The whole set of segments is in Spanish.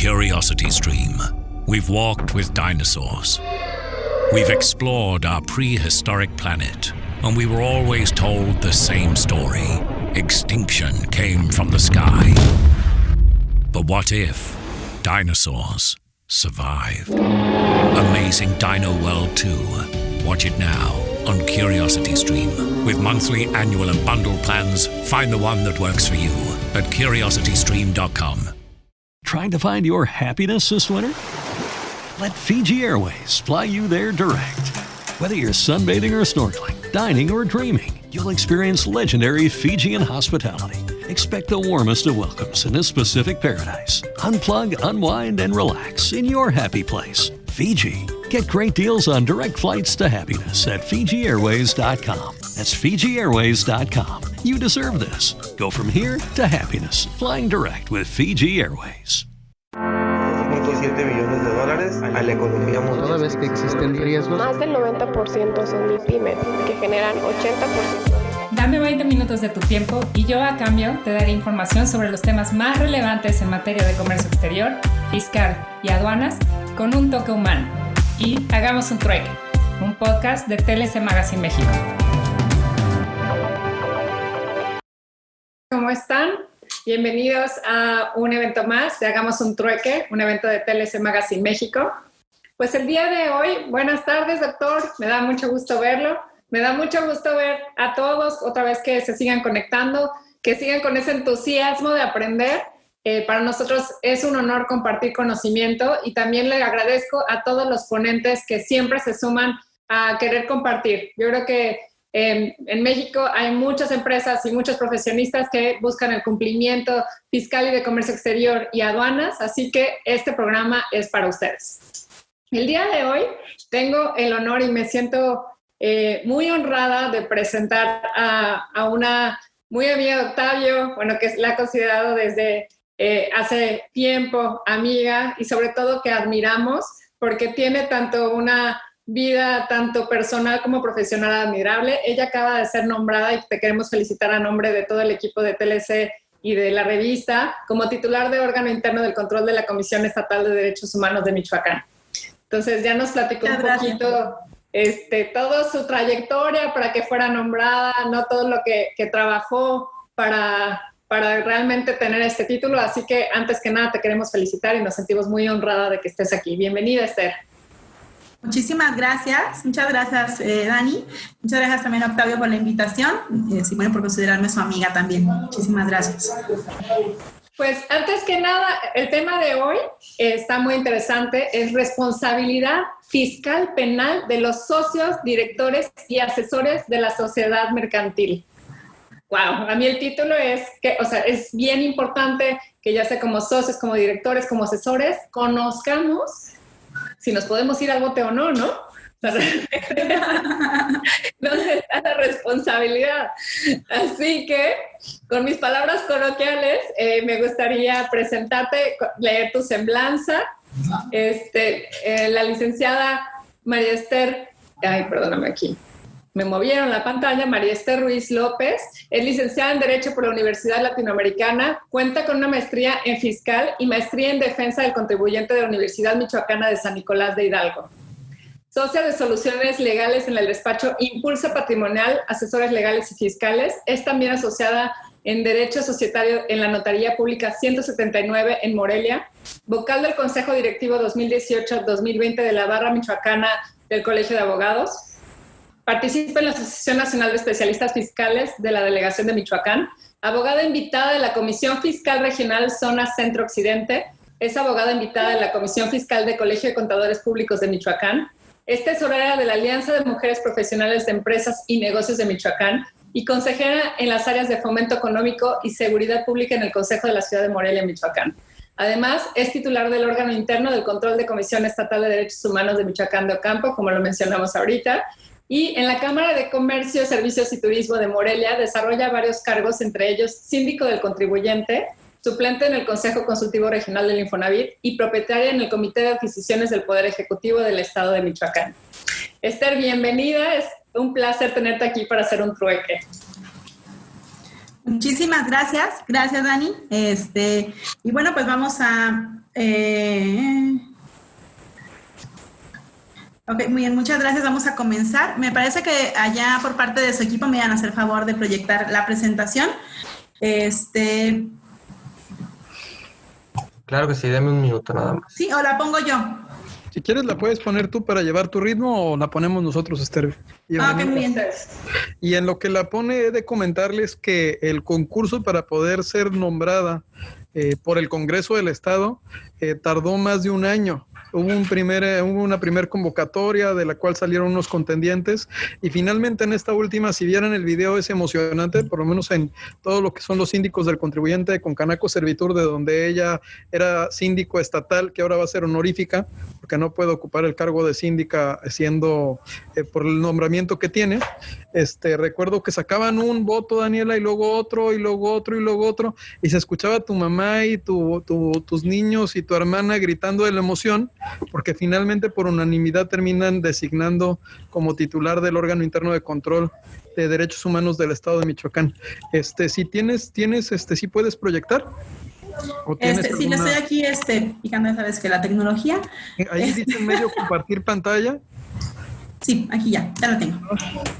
CuriosityStream, we've walked with dinosaurs. We've explored our prehistoric planet, and we were always told the same story. Extinction came from the sky. But what if dinosaurs survived? Amazing Dino World 2. Watch it now on CuriosityStream. With monthly, annual, and bundle plans, find the one that works for you at curiositystream.com. Trying to find your happiness this winter? Let Fiji Airways fly you there direct. Whether you're sunbathing or snorkeling, dining or dreaming, you'll experience legendary Fijian hospitality. Expect the warmest of welcomes in this Pacific paradise. Unplug, unwind, and relax in your happy place. Fiji. Get great deals on direct flights to happiness at FijiAirways.com. That's FijiAirways.com. You deserve this. Go from here to happiness. Flying direct with Fiji Airways. $7 billones a la economía mundial. Toda vez que existen riesgos, más del 90% son MIPYMES, que generan 80%. Dame 20 minutos de tu tiempo y yo a cambio te daré información sobre los temas más relevantes en materia de comercio exterior, fiscal y aduanas con un toque humano. Y hagamos un trueque, un podcast de TLC Magazine México. ¿Cómo están? Bienvenidos a un evento más de Hagamos un Trueque, un evento de TLC Magazine México. Pues el día de hoy, buenas tardes, doctor, me da mucho gusto verlo. Me da mucho gusto ver a todos, otra vez que se sigan conectando, que sigan con ese entusiasmo de aprender. Para nosotros es un honor compartir conocimiento y también le agradezco a todos los ponentes que siempre se suman a querer compartir. Yo creo que en México hay muchas empresas y muchos profesionistas que buscan el cumplimiento fiscal y de comercio exterior y aduanas, así que este programa es para ustedes. El día de hoy tengo el honor y me siento muy honrada de presentar a una muy amiga de Octavio, bueno, que la ha considerado desde hace tiempo amiga y sobre todo que admiramos porque tiene tanto una vida tanto personal como profesional admirable. Ella acaba de ser nombrada y te queremos felicitar a nombre de todo el equipo de TLC y de la revista como titular de órgano interno del control de la Comisión Estatal de Derechos Humanos de Michoacán. Entonces ya nos platicó un poquito toda su trayectoria para que fuera nombrada, no todo lo que trabajó para realmente tener este título. Así que antes que nada te queremos felicitar y nos sentimos muy honrada de que estés aquí. Bienvenida, Esther. Muchísimas gracias. Muchas gracias, Dani. Muchas gracias también a Octavio por la invitación y bueno, por considerarme su amiga también. Muchísimas gracias. Pues antes que nada, el tema de hoy está muy interesante, es responsabilidad fiscal penal de los socios, directores y asesores de la sociedad mercantil. Wow, a mí el título es que, es bien importante que ya sea como socios, como directores, como asesores, conozcamos si nos podemos ir al bote o no, ¿no? ¿Dónde está la responsabilidad? Así que, con mis palabras coloquiales, me gustaría presentarte, leer tu semblanza. La licenciada María Esther, perdóname aquí, me movieron la pantalla. María Esther Ruiz López es licenciada en Derecho por la Universidad Latinoamericana, cuenta con una maestría en Fiscal y maestría en Defensa del Contribuyente de la Universidad Michoacana de San Nicolás de Hidalgo. Socia de soluciones legales en el despacho Impulso Patrimonial, asesores legales y fiscales. Es también asociada en Derecho Societario en la Notaría Pública 179 en Morelia. Vocal del Consejo Directivo 2018-2020 de la Barra Michoacana del Colegio de Abogados. Participa en la Asociación Nacional de Especialistas Fiscales de la Delegación de Michoacán. Abogada invitada de la Comisión Fiscal Regional Zona Centro-Occidente. Es abogada invitada de la Comisión Fiscal de Colegio de Contadores Públicos de Michoacán. Es tesorera de la Alianza de Mujeres Profesionales de Empresas y Negocios de Michoacán y consejera en las áreas de Fomento Económico y Seguridad Pública en el Consejo de la Ciudad de Morelia, Michoacán. Además, es titular del órgano interno del control de Comisión Estatal de Derechos Humanos de Michoacán de Ocampo, como lo mencionamos ahorita, y en la Cámara de Comercio, Servicios y Turismo de Morelia desarrolla varios cargos, entre ellos síndico del contribuyente, suplente en el Consejo Consultivo Regional del Infonavit y propietaria en el Comité de Adquisiciones del Poder Ejecutivo del Estado de Michoacán. Esther, bienvenida. Es un placer tenerte aquí para hacer un trueque. Muchísimas gracias. Gracias, Dani. Y bueno, pues vamos a... Ok, muy bien, muchas gracias. Vamos a comenzar. Me parece que allá por parte de su equipo me iban a hacer favor de proyectar la presentación. Claro que sí, dame un minuto nada más. Sí, o la pongo yo. Si quieres la puedes poner tú para llevar tu ritmo o la ponemos nosotros, Esther. Ok, muy bien. Y en lo que la pone he de comentarles que el concurso para poder ser nombrada por el Congreso del Estado tardó más de un año. Hubo una primer convocatoria de la cual salieron unos contendientes y finalmente en esta última, si vieran el video, es emocionante, por lo menos en todo lo que son los síndicos del contribuyente con Canaco Servitur, de donde ella era síndico estatal, que ahora va a ser honorífica, porque no puede ocupar el cargo de síndica siendo por el nombramiento que tiene. Recuerdo que sacaban un voto, Daniela, y luego otro, y luego otro, y luego otro, y se escuchaba tu mamá y tus niños y tu hermana gritando de la emoción, porque finalmente por unanimidad terminan designando como titular del órgano interno de control de derechos humanos del Estado de Michoacán. Si tienes, si puedes proyectar. Sí, le estoy aquí picando, sabes que la tecnología. Ahí dice en medio compartir pantalla. Sí, aquí ya la tengo.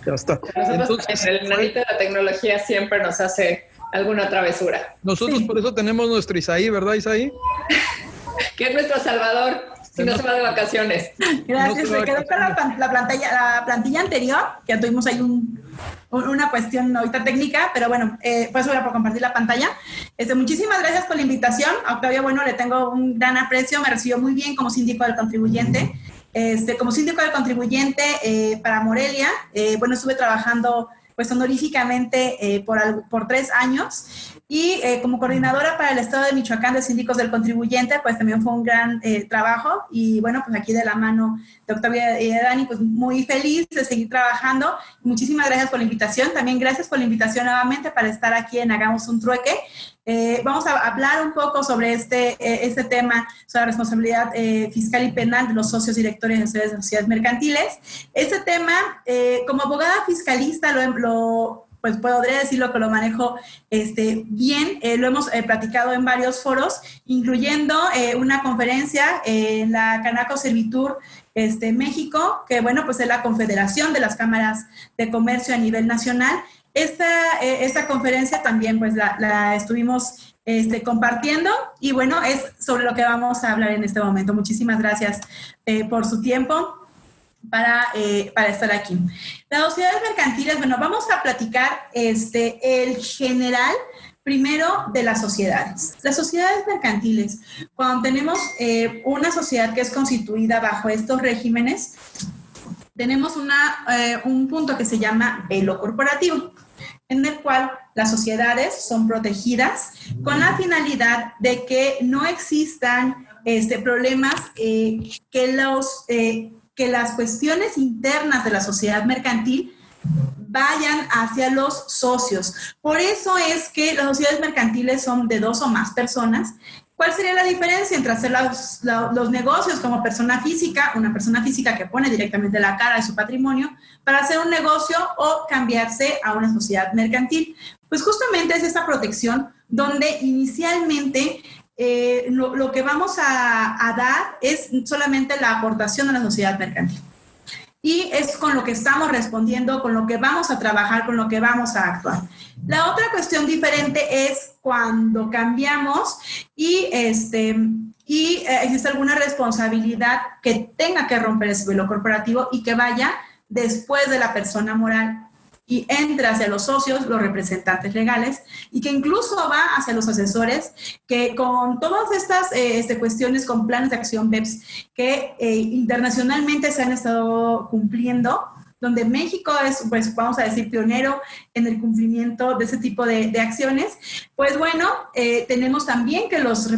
Ya está. Entonces, el nanito de la tecnología siempre nos hace alguna travesura. Nosotros por eso tenemos nuestro Isaí, ¿verdad, Isaí? Que es nuestro salvador, si no se va de vacaciones. Gracias, se quedó con la plantilla anterior, que ya tuvimos ahí una cuestión ahorita técnica, pero bueno, por eso voy a compartir la pantalla. Muchísimas gracias por la invitación. A Octavio, bueno, le tengo un gran aprecio, me recibió muy bien como síndico del contribuyente. Como síndico del contribuyente para Morelia, bueno, estuve trabajando pues honoríficamente por 3 años y como coordinadora para el Estado de Michoacán de Síndicos del Contribuyente, pues también fue un gran trabajo y bueno, pues aquí de la mano de Octavia y de Dani, pues muy feliz de seguir trabajando. Muchísimas gracias por la invitación, también gracias por la invitación nuevamente para estar aquí en Hagamos un Trueque. Vamos a hablar un poco sobre este tema, sobre la responsabilidad fiscal y penal de los socios directores de sociedades mercantiles. Este tema, como abogada fiscalista, pues podría decirlo que lo manejo bien. Lo hemos platicado en varios foros, incluyendo una conferencia en la Canaco Servitur México, que bueno, pues es la Confederación de las Cámaras de Comercio a nivel nacional. Esta conferencia también pues la estuvimos compartiendo y bueno, es sobre lo que vamos a hablar en este momento. Muchísimas gracias por su tiempo para estar aquí. Las sociedades mercantiles, bueno, vamos a platicar el general primero de las sociedades. Las sociedades mercantiles, cuando tenemos una sociedad que es constituida bajo estos regímenes, tenemos un punto que se llama velo corporativo, en el cual las sociedades son protegidas con la finalidad de que no existan problemas que las cuestiones internas de la sociedad mercantil vayan hacia los socios. Por eso es que las sociedades mercantiles son de 2 o más personas. ¿Cuál sería la diferencia entre hacer los negocios como persona física, una persona física que pone directamente la cara de su patrimonio, para hacer un negocio o cambiarse a una sociedad mercantil? Pues justamente es esta protección donde inicialmente lo que vamos a dar es solamente la aportación a la sociedad mercantil. Y es con lo que estamos respondiendo, con lo que vamos a trabajar, con lo que vamos a actuar. La otra cuestión diferente es cuando cambiamos y existe alguna responsabilidad que tenga que romper ese velo corporativo y que vaya después de la persona moral y entra hacia los socios, los representantes legales, y que incluso va hacia los asesores, que con todas estas cuestiones, con planes de acción BEPS que internacionalmente se han estado cumpliendo, donde México es, pues vamos a decir, pionero en el cumplimiento de ese tipo de acciones, pues bueno, tenemos también que los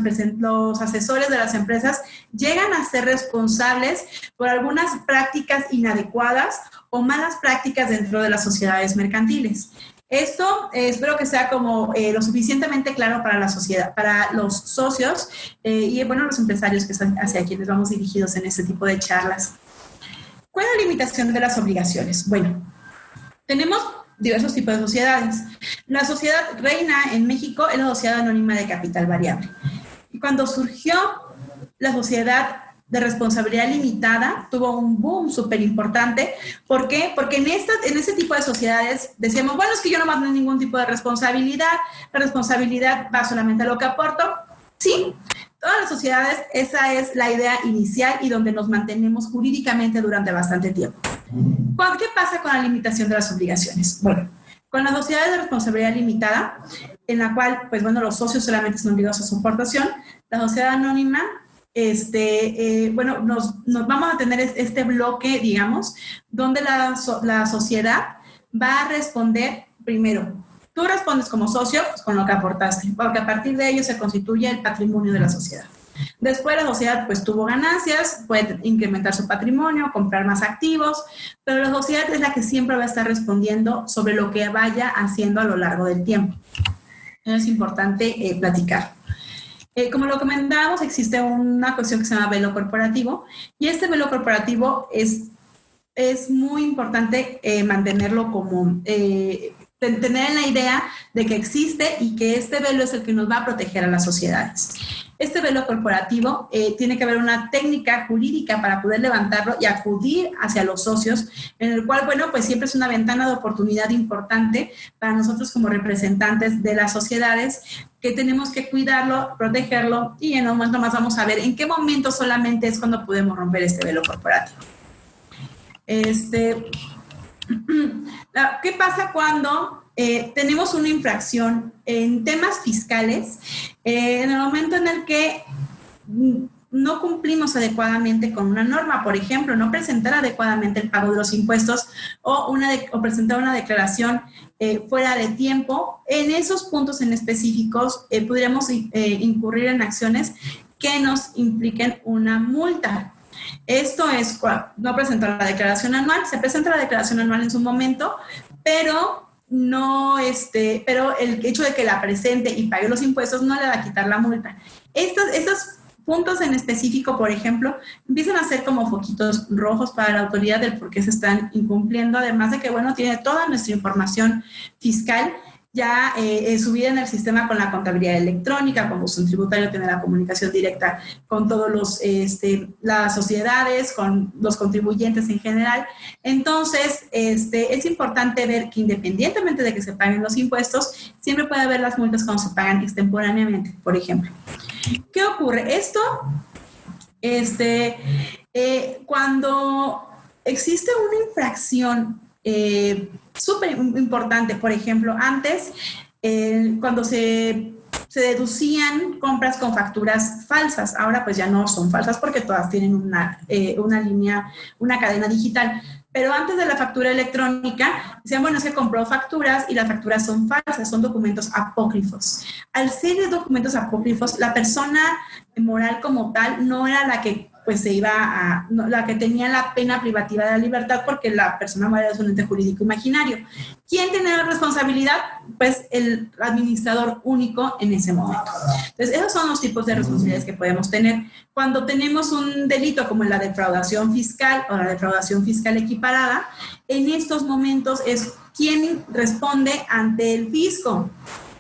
asesores de las empresas llegan a ser responsables por algunas prácticas inadecuadas o malas prácticas dentro de las sociedades mercantiles. Esto espero que sea como lo suficientemente claro para la sociedad, para los socios y bueno, los empresarios que son hacia quienes vamos dirigidos en este tipo de charlas. ¿Cuál es la limitación de las obligaciones? Bueno, tenemos diversos tipos de sociedades. La sociedad reina en México es la Sociedad Anónima de Capital Variable. Y cuando surgió la sociedad de responsabilidad limitada, tuvo un boom súper importante. ¿Por qué? Porque en este tipo de sociedades decíamos, bueno, es que yo no tengo ningún tipo de responsabilidad, la responsabilidad va solamente a lo que aporto. Sí, todas las sociedades, esa es la idea inicial y donde nos mantenemos jurídicamente durante bastante tiempo. ¿Qué pasa con la limitación de las obligaciones? Bueno, con las sociedades de responsabilidad limitada, en la cual, pues bueno, los socios solamente son obligados a su aportación, la sociedad anónima, nos vamos a tener este bloque, digamos, donde la sociedad va a responder primero. Tú respondes como socio pues, con lo que aportaste, porque a partir de ello se constituye el patrimonio de la sociedad. Después la sociedad pues tuvo ganancias, puede incrementar su patrimonio, comprar más activos, pero la sociedad es la que siempre va a estar respondiendo sobre lo que vaya haciendo a lo largo del tiempo. Es importante platicar. Como lo comentábamos, existe una cuestión que se llama velo corporativo y este velo corporativo es muy importante mantenerlo como... tener la idea de que existe y que este velo es el que nos va a proteger a las sociedades. Este velo corporativo tiene que haber una técnica jurídica para poder levantarlo y acudir hacia los socios, en el cual, bueno, pues siempre es una ventana de oportunidad importante para nosotros como representantes de las sociedades, que tenemos que cuidarlo, protegerlo y en un momento más vamos a ver en qué momento solamente es cuando podemos romper este velo corporativo. ¿Qué pasa cuando tenemos una infracción en temas fiscales? En el momento en el que no cumplimos adecuadamente con una norma, por ejemplo, no presentar adecuadamente el pago de los impuestos o presentar una declaración fuera de tiempo, en esos puntos en específicos podríamos incurrir en acciones que nos impliquen una multa. Esto es no presentar la declaración anual, se presenta la declaración anual en su momento, pero pero el hecho de que la presente y pague los impuestos no le va a quitar la multa. Estos puntos en específico, por ejemplo, empiezan a ser como foquitos rojos para la autoridad del por qué se están incumpliendo, además de que, bueno, tiene toda nuestra información fiscal ya subida en el sistema con la contabilidad electrónica, como un tributario tiene la comunicación directa con todos las sociedades, con los contribuyentes en general. Entonces, es importante ver que independientemente de que se paguen los impuestos, siempre puede haber las multas cuando se pagan extemporáneamente, por ejemplo. ¿Qué ocurre? Esto, cuando existe una infracción súper importante, por ejemplo, antes, cuando se deducían compras con facturas falsas, ahora pues ya no son falsas porque todas tienen una línea, una cadena digital. Pero antes de la factura electrónica, decían, bueno, es que compró facturas y las facturas son falsas, son documentos apócrifos. Al ser documentos apócrifos, la persona moral como tal no era la que pues la que tenía la pena privativa de la libertad, porque la persona moral es un ente jurídico imaginario. ¿Quién tiene la responsabilidad? Pues el administrador único en ese momento. Entonces, esos son los tipos de responsabilidades que podemos tener. Cuando tenemos un delito como la defraudación fiscal o la defraudación fiscal equiparada, en estos momentos es ¿quién responde ante el fisco?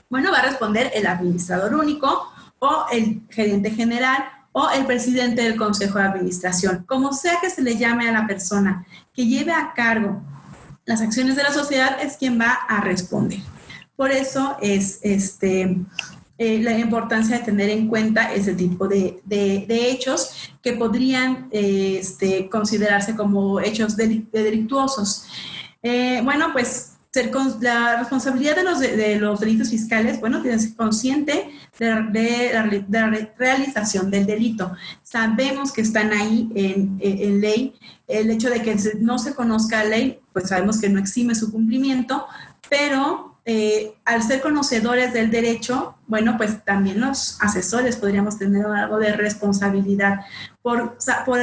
Bueno, va a responder el administrador único o el gerente general o el presidente del consejo de administración. Como sea que se le llame a la persona que lleve a cargo las acciones de la sociedad, es quien va a responder. Por eso es la importancia de tener en cuenta ese tipo de hechos que podrían considerarse como hechos delictuosos. Bueno, pues la responsabilidad de los delitos fiscales, bueno, tienes que ser consciente de la realización del delito. Sabemos que están ahí en ley. El hecho de que no se conozca la ley, pues sabemos que no exime su cumplimiento, pero al ser conocedores del derecho, bueno, pues también los asesores podríamos tener algo de responsabilidad por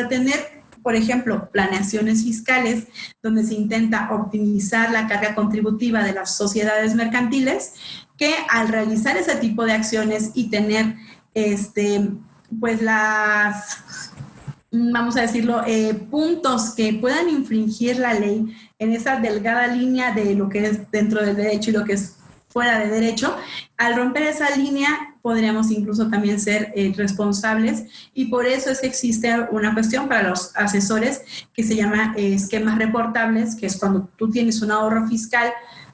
tener, por ejemplo, planeaciones fiscales donde se intenta optimizar la carga contributiva de las sociedades mercantiles, que al realizar ese tipo de acciones y tener pues vamos a decirlo, puntos que puedan infringir la ley en esa delgada línea de lo que es dentro del derecho y lo que es fuera de derecho, al romper esa línea podríamos incluso también ser responsables, y por eso es que existe una cuestión para los asesores que se llama esquemas reportables, que es cuando tú tienes un ahorro fiscal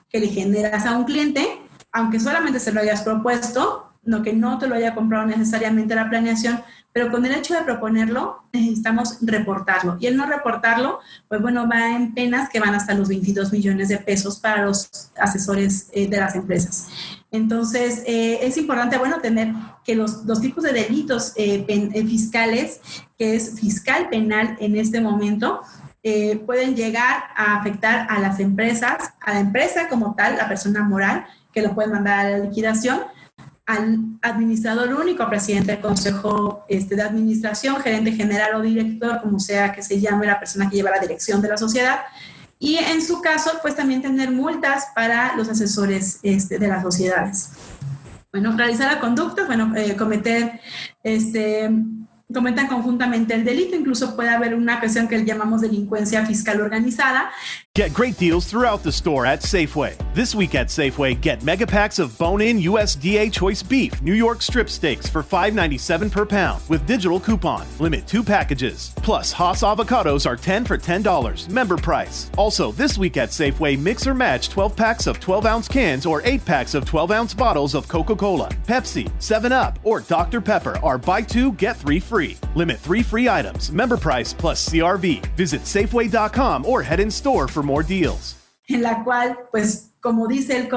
que le generas a un cliente, aunque solamente se lo hayas propuesto, no que no te lo haya comprado necesariamente la planeación, pero con el hecho de proponerlo necesitamos reportarlo, y el no reportarlo, pues bueno, va en penas que van hasta los 22 millones de pesos para los asesores de las empresas. Entonces, es importante, bueno, tener que los tipos de delitos fiscales, que es fiscal penal en este momento, pueden llegar a afectar a las empresas, a la empresa como tal, la persona moral, que lo pueden mandar a la liquidación, al administrador único, presidente del consejo de administración, gerente general o director, como sea que se llame la persona que lleva la dirección de la sociedad, y en su caso, pues también tener multas para los asesores de las sociedades. Bueno, realizar la conducta, bueno, cometan conjuntamente el delito, incluso puede haber una cuestión que llamamos delincuencia fiscal organizada. Get great deals throughout the store at Safeway. This week at Safeway, get mega packs of bone-in USDA choice beef, New York strip steaks for $5.97 per pound with digital coupon. Limit 2 packages. Plus, Haas avocados are 10 for $10, member price. Also, this week at Safeway, mix or match 12 packs of 12-ounce cans or 8 packs of 12-ounce bottles of Coca-Cola, Pepsi, 7-Up, or Dr. Pepper are buy 2, get 3 free. Limit 3 free items, member price plus CRV. Visit Safeway.com or head in store for more deals. En la cual, pues, como dice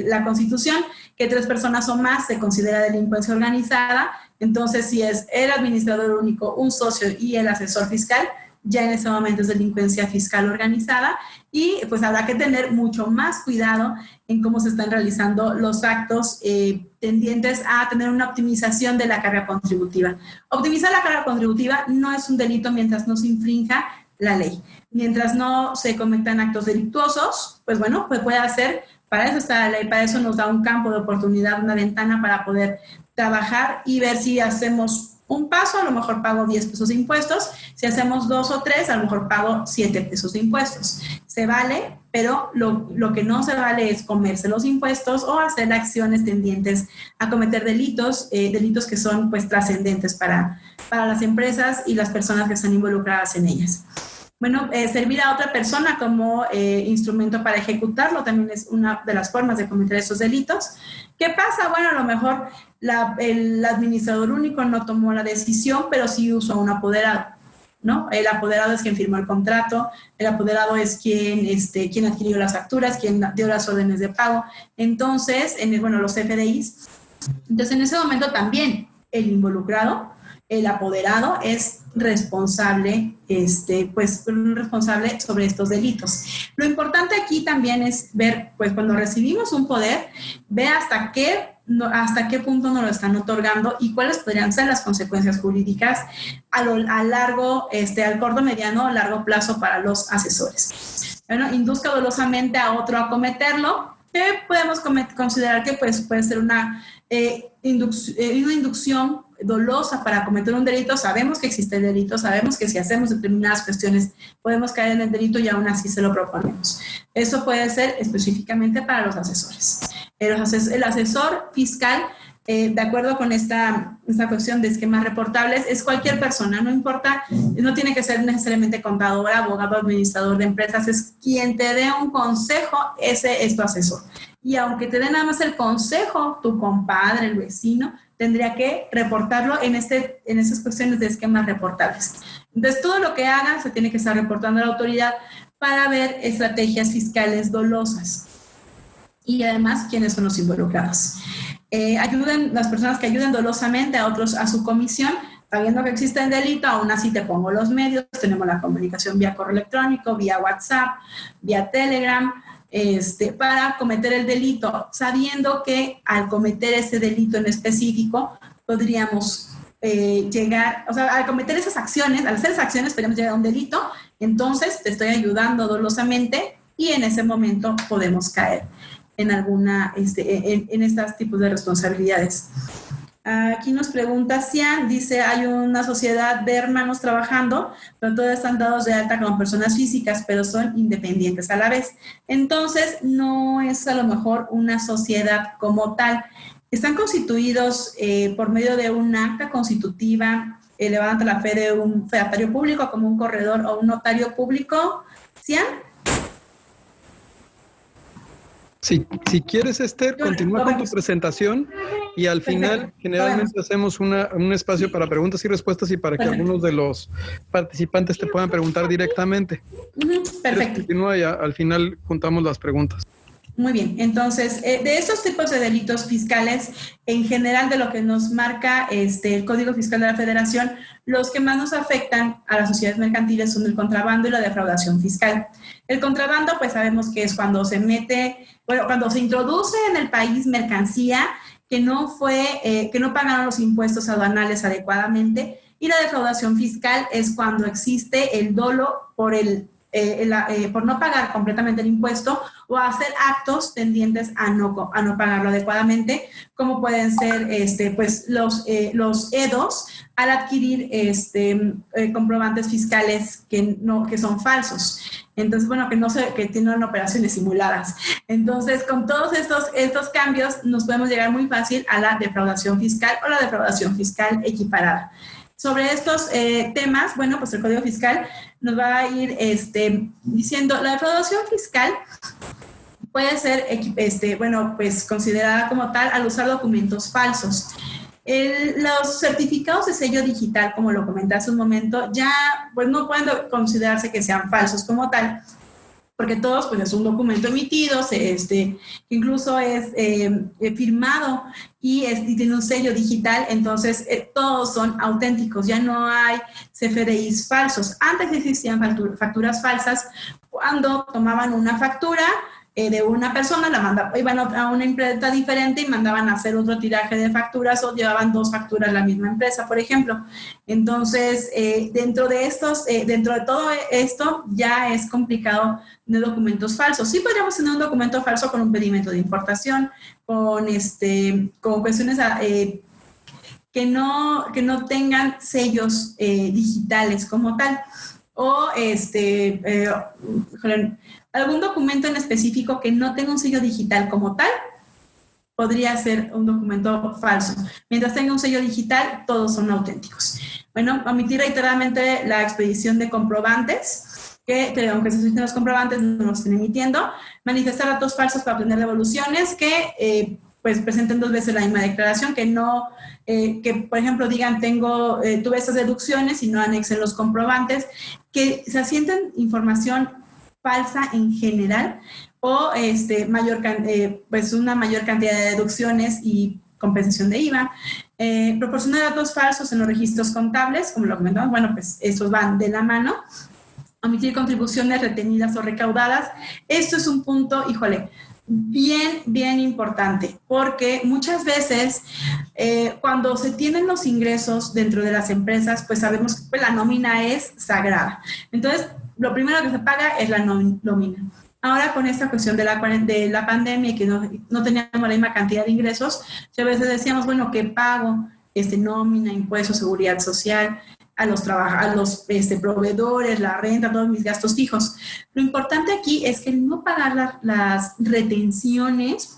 la Constitución, que 3 personas o más se considera delincuencia organizada. Entonces, si es el administrador único, un socio y el asesor fiscal, ya en ese momento es delincuencia fiscal organizada, y pues habrá que tener mucho más cuidado en cómo se están realizando los actos tendientes a tener una optimización de la carga contributiva. Optimizar la carga contributiva no es un delito mientras no se infrinja la ley. Mientras no se cometan actos delictuosos, pues bueno, pues puede hacer, para eso está la ley, para eso nos da un campo de oportunidad, una ventana para poder trabajar y ver si hacemos un paso, a lo mejor pago 10 pesos de impuestos. Si hacemos 2 o 3, a lo mejor pago 7 pesos de impuestos. Se vale, pero lo que no se vale es comerse los impuestos o hacer acciones tendientes a cometer delitos que son pues trascendentes para las empresas y las personas que están involucradas en ellas. Bueno, servir a otra persona como instrumento para ejecutarlo también es una de las formas de cometer esos delitos. ¿Qué pasa? Bueno, a lo mejor el administrador único no tomó la decisión, pero sí usó un apoderado, ¿no? El apoderado es quien firmó el contrato, el apoderado es quien adquirió las facturas, quien dio las órdenes de pago. Entonces, los FDIs. Entonces, en ese momento también el involucrado, el apoderado, es responsable, responsable sobre estos delitos. Lo importante aquí también es ver, pues cuando recibimos un poder, ver hasta qué punto nos lo están otorgando y cuáles podrían ser las consecuencias jurídicas al corto, mediano o largo plazo para los asesores. Bueno, induzca dolosamente a otro a cometerlo, que podemos considerar que pues, puede ser una inducción dolosa para cometer un delito. Sabemos que existe el delito, sabemos que si hacemos determinadas cuestiones podemos caer en el delito y aún así se lo proponemos. Eso puede ser específicamente para los asesores. El asesor fiscal, de acuerdo con esta cuestión de esquemas reportables, es cualquier persona, no importa, no tiene que ser necesariamente contador, abogado, administrador de empresas, es quien te dé un consejo, ese es tu asesor. Y aunque te dé nada más el consejo, tu compadre, el vecino, tendría que reportarlo en esas cuestiones de esquemas reportables. Entonces, todo lo que hagan se tiene que estar reportando a la autoridad para ver estrategias fiscales dolosas. Y además, quiénes son los involucrados. Las personas que ayuden dolosamente a otros a su comisión, sabiendo que existe el delito, aún así te pongo los medios, tenemos la comunicación vía correo electrónico, vía WhatsApp, vía Telegram, para cometer el delito, sabiendo que al cometer ese delito en específico podríamos llegar, al cometer esas acciones, al hacer esas acciones podríamos llegar a un delito. Entonces te estoy ayudando dolosamente y en ese momento podemos caer en alguna, en estos tipos de responsabilidades. Aquí nos pregunta Cian, dice, hay una sociedad de hermanos trabajando, pero todos están dados de alta como personas físicas, pero son independientes a la vez. Entonces, no es a lo mejor una sociedad como tal. Están constituidos por medio de un acta constitutiva elevada ante la fe de un fedatario público, como un corredor o un notario público. ¿Cian? Si quieres, Esther, continúa con tu presentación y al final generalmente hacemos un espacio para preguntas y respuestas y para que algunos de los participantes te puedan preguntar directamente. Perfecto. Continúa y al final juntamos las preguntas. Muy bien, entonces, de estos tipos de delitos fiscales, en general de lo que nos marca el Código Fiscal de la Federación, los que más nos afectan a las sociedades mercantiles son el contrabando y la defraudación fiscal. El contrabando, pues sabemos que es cuando se cuando se introduce en el país mercancía que no pagaron los impuestos aduanales adecuadamente, y la defraudación fiscal es cuando existe el dolo por no pagar completamente el impuesto o hacer actos tendientes a no pagarlo adecuadamente, como pueden ser pues los EDOs al adquirir comprobantes fiscales que son falsos. Entonces, bueno, que tienen operaciones simuladas. Entonces, con todos estos cambios nos podemos llegar muy fácil a la defraudación fiscal o la defraudación fiscal equiparada. Sobre estos temas, bueno, pues el Código Fiscal nos va a ir diciendo, la defraudación fiscal puede ser, pues considerada como tal al usar documentos falsos. Los certificados de sello digital, como lo comenté hace un momento, ya pues no pueden considerarse que sean falsos como tal, porque todos, pues es un documento emitido, incluso es firmado y tiene un sello digital, entonces todos son auténticos, ya no hay CFDIs falsos. Antes existían facturas falsas cuando tomaban una factura de una persona, iban a una empresa diferente y mandaban a hacer otro tiraje de facturas o llevaban 2 facturas la misma empresa, por ejemplo. Entonces, dentro de todo esto ya es complicado de documentos falsos. Sí podríamos tener un documento falso con un pedimento de importación, con cuestiones que no tengan sellos digitales como tal, o algún documento en específico que no tenga un sello digital como tal, podría ser un documento falso. Mientras tenga un sello digital, todos son auténticos. Bueno, omitir reiteradamente la expedición de comprobantes, que aunque se soliciten los comprobantes, no los estén emitiendo. Manifestar datos falsos para obtener devoluciones que pues presenten 2 veces la misma declaración, que por ejemplo digan tuve estas deducciones y no anexen los comprobantes, que se asienten información falsa en general o pues una mayor cantidad de deducciones y compensación de IVA. Proporcionar datos falsos en los registros contables, como lo comentamos, bueno, pues estos van de la mano. Omitir contribuciones retenidas o recaudadas. Esto es un punto, bien importante, porque muchas veces cuando se tienen los ingresos dentro de las empresas, pues sabemos que pues, la nómina es sagrada. Entonces, lo primero que se paga es la nómina. Ahora, con esta cuestión de la pandemia y que no teníamos la misma cantidad de ingresos, a veces decíamos, bueno, ¿qué pago? Nómina, impuestos, seguridad social, a los proveedores, la renta, todos mis gastos fijos. Lo importante aquí es que no pagar las retenciones,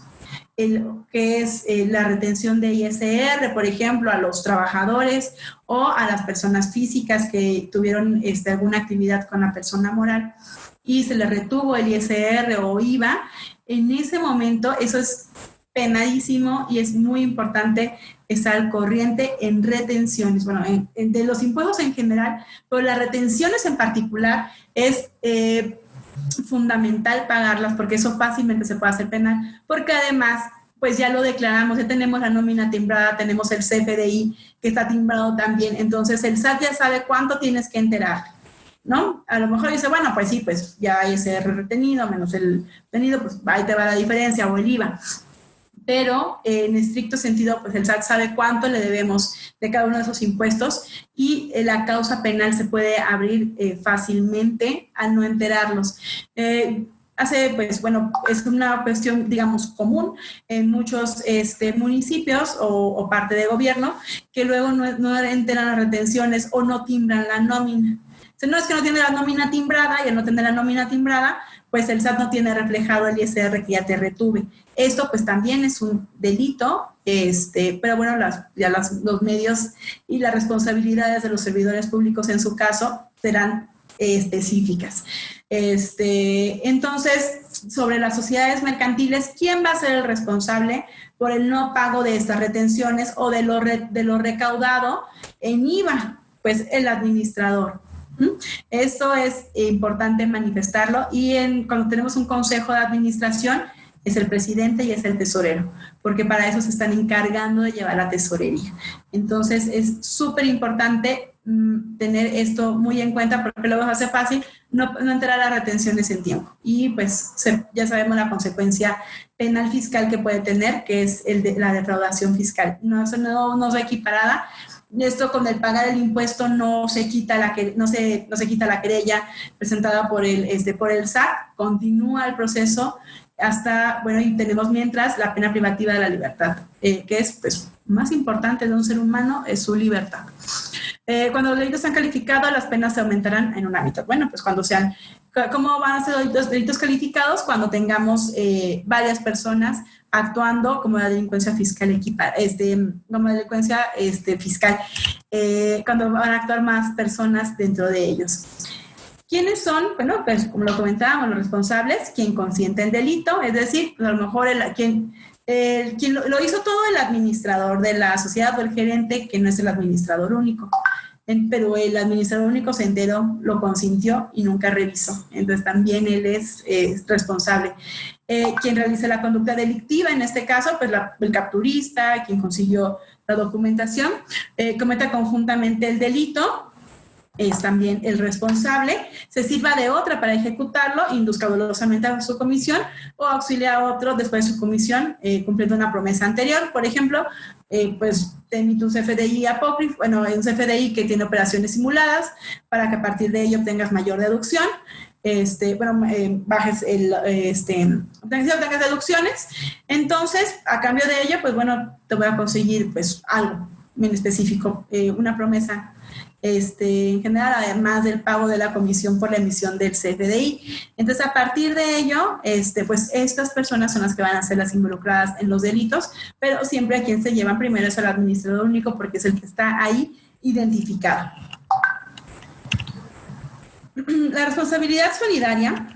que es la retención de ISR, por ejemplo, a los trabajadores o a las personas físicas que tuvieron alguna actividad con la persona moral y se les retuvo el ISR o IVA. En ese momento eso es penadísimo y es muy importante estar al corriente en retenciones, bueno, de los impuestos en general, pero las retenciones en particular es fundamental pagarlas porque eso fácilmente se puede hacer penal, porque además pues ya lo declaramos, ya tenemos la nómina timbrada, tenemos el CFDI que está timbrado también, entonces el SAT ya sabe cuánto tienes que enterar, ¿no? A lo mejor dice, bueno, pues sí, pues ya hay ese retenido menos el retenido, pues ahí te va la diferencia o el IVA. Pero en estricto sentido, pues el SAT sabe cuánto le debemos de cada uno de esos impuestos y la causa penal se puede abrir fácilmente al no enterarlos. hace, pues bueno, es una cuestión, digamos, común en muchos municipios o parte de gobierno, que luego no enteran las retenciones o no timbran la nómina. Si no es que no tiene la nómina timbrada, y al no tener la nómina timbrada, pues el SAT no tiene reflejado el ISR que ya te retuve. Esto pues también es un delito, pero bueno, los medios y las responsabilidades de los servidores públicos en su caso serán específicas. Entonces, sobre las sociedades mercantiles, ¿quién va a ser el responsable por el no pago de estas retenciones o de lo recaudado en IVA? Pues el administrador. Esto es importante manifestarlo, y cuando tenemos un consejo de administración es el presidente y es el tesorero, porque para eso se están encargando de llevar la tesorería. Entonces es súper importante tener esto muy en cuenta, porque luego hace fácil no enterar las retenciones en tiempo, y pues ya sabemos la consecuencia penal fiscal que puede tener, que es la defraudación fiscal. No es equiparada. Esto con el pagar el impuesto no se quita la querella presentada por el SAT, continúa el proceso hasta, bueno, y tenemos mientras la pena privativa de la libertad, que es pues más importante de un ser humano, es su libertad. Cuando los delitos sean calificados, las penas se aumentarán en una mitad. Bueno, pues cuando sean, ¿cómo van a ser delitos calificados? Cuando tengamos varias personas actuando como la delincuencia fiscal como delincuencia fiscal, cuando van a actuar más personas dentro de ellos. ¿Quiénes son? Bueno, pues como lo comentábamos, los responsables, quien consiente el delito, es decir, a lo mejor quien lo hizo todo, el administrador de la sociedad o el gerente, que no es el administrador único. Pero el administrador único se enteró, lo consintió y nunca revisó. Entonces también él es responsable. Quien realiza la conducta delictiva, en este caso, pues el capturista, quien consiguió la documentación, cometa conjuntamente el delito, es también el responsable, se sirva de otra para ejecutarlo, induzca dolorosamente a su comisión o auxilia a otro después de su comisión, cumpliendo una promesa anterior. Por ejemplo, pues te emite un CFDI apócrifo, un CFDI que tiene operaciones simuladas para que a partir de ello obtengas mayor deducción. Bajes obtengas deducciones. Entonces, a cambio de ello, pues bueno, te voy a conseguir pues algo bien específico, una promesa en general, además del pago de la comisión por la emisión del CFDI. Entonces, a partir de ello, pues estas personas son las que van a ser las involucradas en los delitos, pero siempre a quien se llevan primero es al administrador único, porque es el que está ahí identificado. La responsabilidad solidaria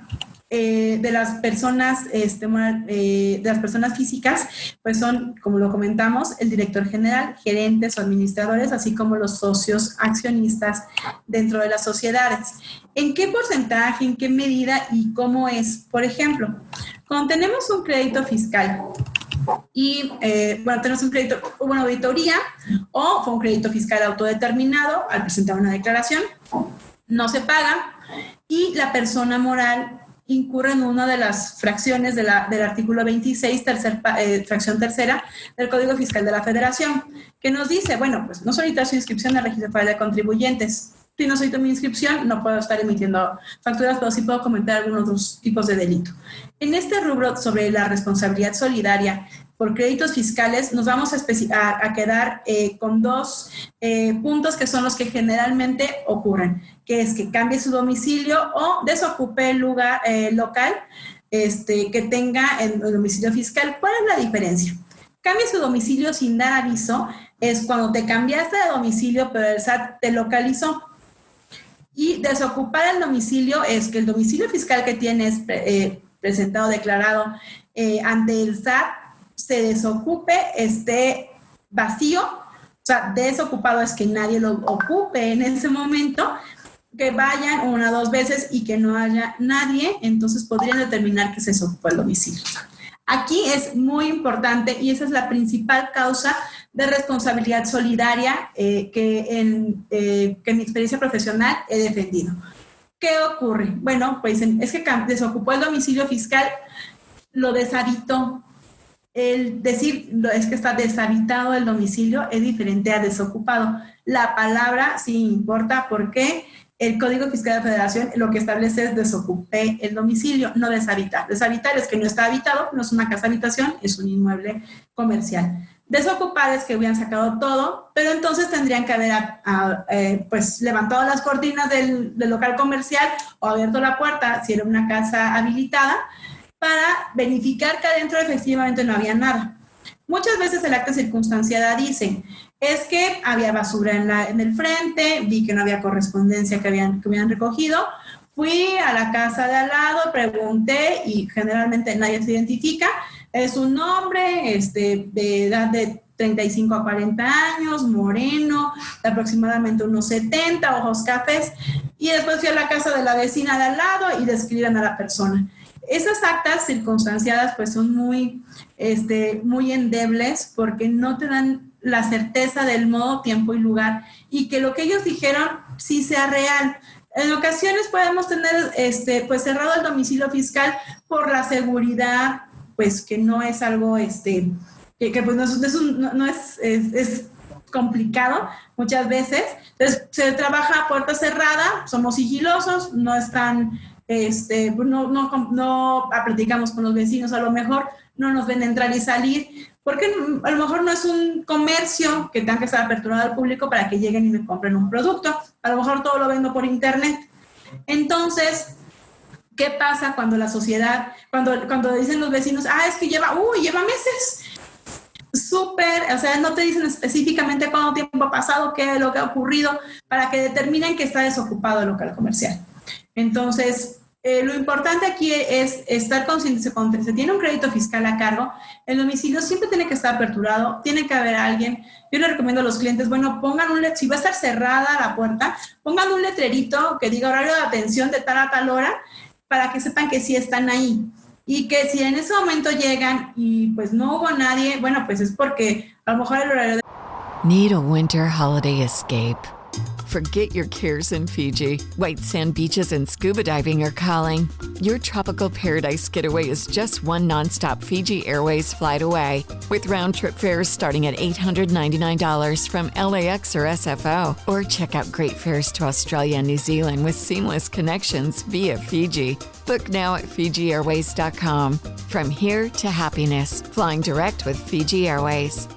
de las personas físicas, pues son, como lo comentamos, el director general, gerentes o administradores, así como los socios accionistas dentro de las sociedades. ¿En qué porcentaje, en qué medida y cómo es? Por ejemplo, cuando tenemos un crédito fiscal y, tenemos un crédito, hubo una auditoría o fue un crédito fiscal autodeterminado, al presentar una declaración, no se paga y la persona moral incurre en una de las fracciones del artículo 26, fracción tercera del Código Fiscal de la Federación, que nos dice, bueno, pues no solicita su inscripción al Registro Federal de Contribuyentes. Si no solicito mi inscripción, no puedo estar emitiendo facturas, pero sí puedo cometer algunos otros tipos de delito. En este rubro sobre la responsabilidad solidaria por créditos fiscales, nos vamos a quedar con dos puntos que son los que generalmente ocurren, que es que cambie su domicilio o desocupe el lugar local que tenga el domicilio fiscal. ¿Cuál es la diferencia? Cambie su domicilio sin dar aviso, es cuando te cambiaste de domicilio, pero el SAT te localizó. Y desocupar el domicilio es que el domicilio fiscal que tienes presentado, declarado ante el SAT, se desocupe, esté vacío, o sea, desocupado es que nadie lo ocupe en ese momento, que vayan 1 o 2 veces y que no haya nadie, entonces podrían determinar que se desocupó el domicilio. Aquí es muy importante y esa es la principal causa de responsabilidad solidaria que en mi experiencia profesional he defendido. ¿Qué ocurre? Bueno, pues es que desocupó el domicilio fiscal, lo deshabitó. El decir es que está deshabitado el domicilio es diferente a desocupado. La palabra sí importa porque el Código Fiscal de la Federación lo que establece es desocupé el domicilio, no deshabitar. Deshabitar es que no está habitado, no es una casa habitación, es un inmueble comercial. Desocupar es que hubieran sacado todo, pero entonces tendrían que haber pues levantado las cortinas del local comercial o abierto la puerta si era una casa habilitada para verificar que adentro efectivamente no había nada. Muchas veces el acta circunstanciada dice, es que había basura en el frente, vi que no había correspondencia que hubieran recogido, fui a la casa de al lado, pregunté y generalmente nadie se identifica. Es un hombre de edad de 35 a 40 años, moreno, de aproximadamente unos 70, ojos cafés, y después fui a la casa de la vecina de al lado y describen a la persona. Esas actas circunstanciadas pues son muy endebles porque no te dan la certeza del modo, tiempo y lugar y que lo que ellos dijeron sí sea real. En ocasiones podemos tener pues cerrado el domicilio fiscal por la seguridad, pues que no es algo que pues no es complicado muchas veces. Entonces se trabaja a puerta cerrada, somos sigilosos, no están no platicamos con los vecinos, a lo mejor no nos ven entrar y salir, porque a lo mejor no es un comercio que tenga que estar aperturado al público para que lleguen y me compren un producto, a lo mejor todo lo vendo por internet. Entonces, ¿qué pasa cuando la sociedad, cuando dicen los vecinos, es que lleva meses? Súper, o sea, no te dicen específicamente cuánto tiempo ha pasado, qué es lo que ha ocurrido, para que determinen que está desocupado el local comercial. Entonces, lo importante aquí es estar consciente, se tiene un crédito fiscal a cargo, el domicilio siempre tiene que estar aperturado, tiene que haber alguien. Yo le recomiendo a los clientes, pongan si va a estar cerrada la puerta, pongan un letrerito que diga horario de atención de tal a tal hora, para que sepan que sí están ahí. Y que si en ese momento llegan y pues no hubo nadie, bueno, pues es porque a lo mejor el horario de... Need a winter holiday escape? Forget your cares in Fiji. White sand beaches and scuba diving are calling. Your tropical paradise getaway is just one nonstop Fiji Airways flight away, with round-trip fares starting at $899 from LAX or SFO. Or check out great fares to Australia and New Zealand with seamless connections via Fiji. Book now at FijiAirways.com. From here to happiness, flying direct with Fiji Airways.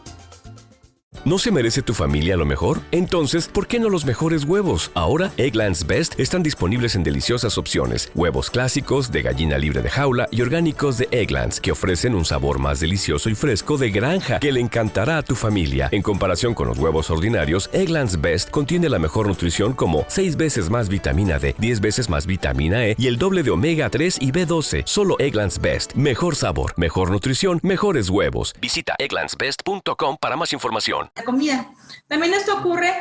¿No se merece tu familia lo mejor? Entonces, ¿por qué no los mejores huevos? Ahora, Eggland's Best están disponibles en deliciosas opciones. Huevos clásicos, de gallina libre de jaula y orgánicos de Eggland's, que ofrecen un sabor más delicioso y fresco de granja que le encantará a tu familia. En comparación con los huevos ordinarios, Eggland's Best contiene la mejor nutrición como 6 veces más vitamina D, 10 veces más vitamina E y el doble de omega 3 y B12. Solo Eggland's Best. Mejor sabor, mejor nutrición, mejores huevos. Visita egglandsbest.com para más información. La comida. También esto ocurre,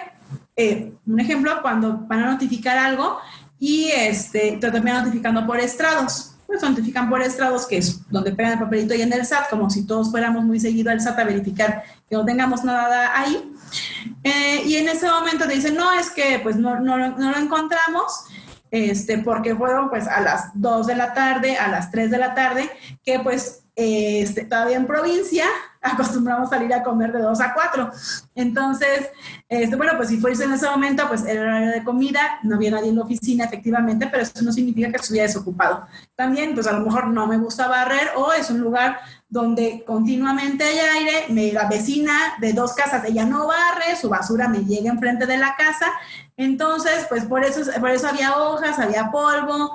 un ejemplo, cuando van a notificar algo y te terminan notificando por estrados. Pues notifican por estrados, que es donde pegan el papelito y en el SAT, como si todos fuéramos muy seguido al SAT a verificar que no tengamos nada ahí. Y en ese momento te dicen, no, es que pues no lo encontramos, porque fueron pues a las 2 de la tarde, a las 3 de la tarde, que pues todavía en provincia acostumbramos salir a comer de 2 a 4. Entonces, bueno, pues si fuese en ese momento, pues el horario de comida, no había nadie en la oficina efectivamente, pero eso no significa que estuviera desocupado. También, pues a lo mejor no me gusta barrer o es un lugar donde continuamente hay aire, la vecina de 2 casas, ella no barre, su basura me llega enfrente de la casa. Entonces, pues por eso había hojas, había polvo.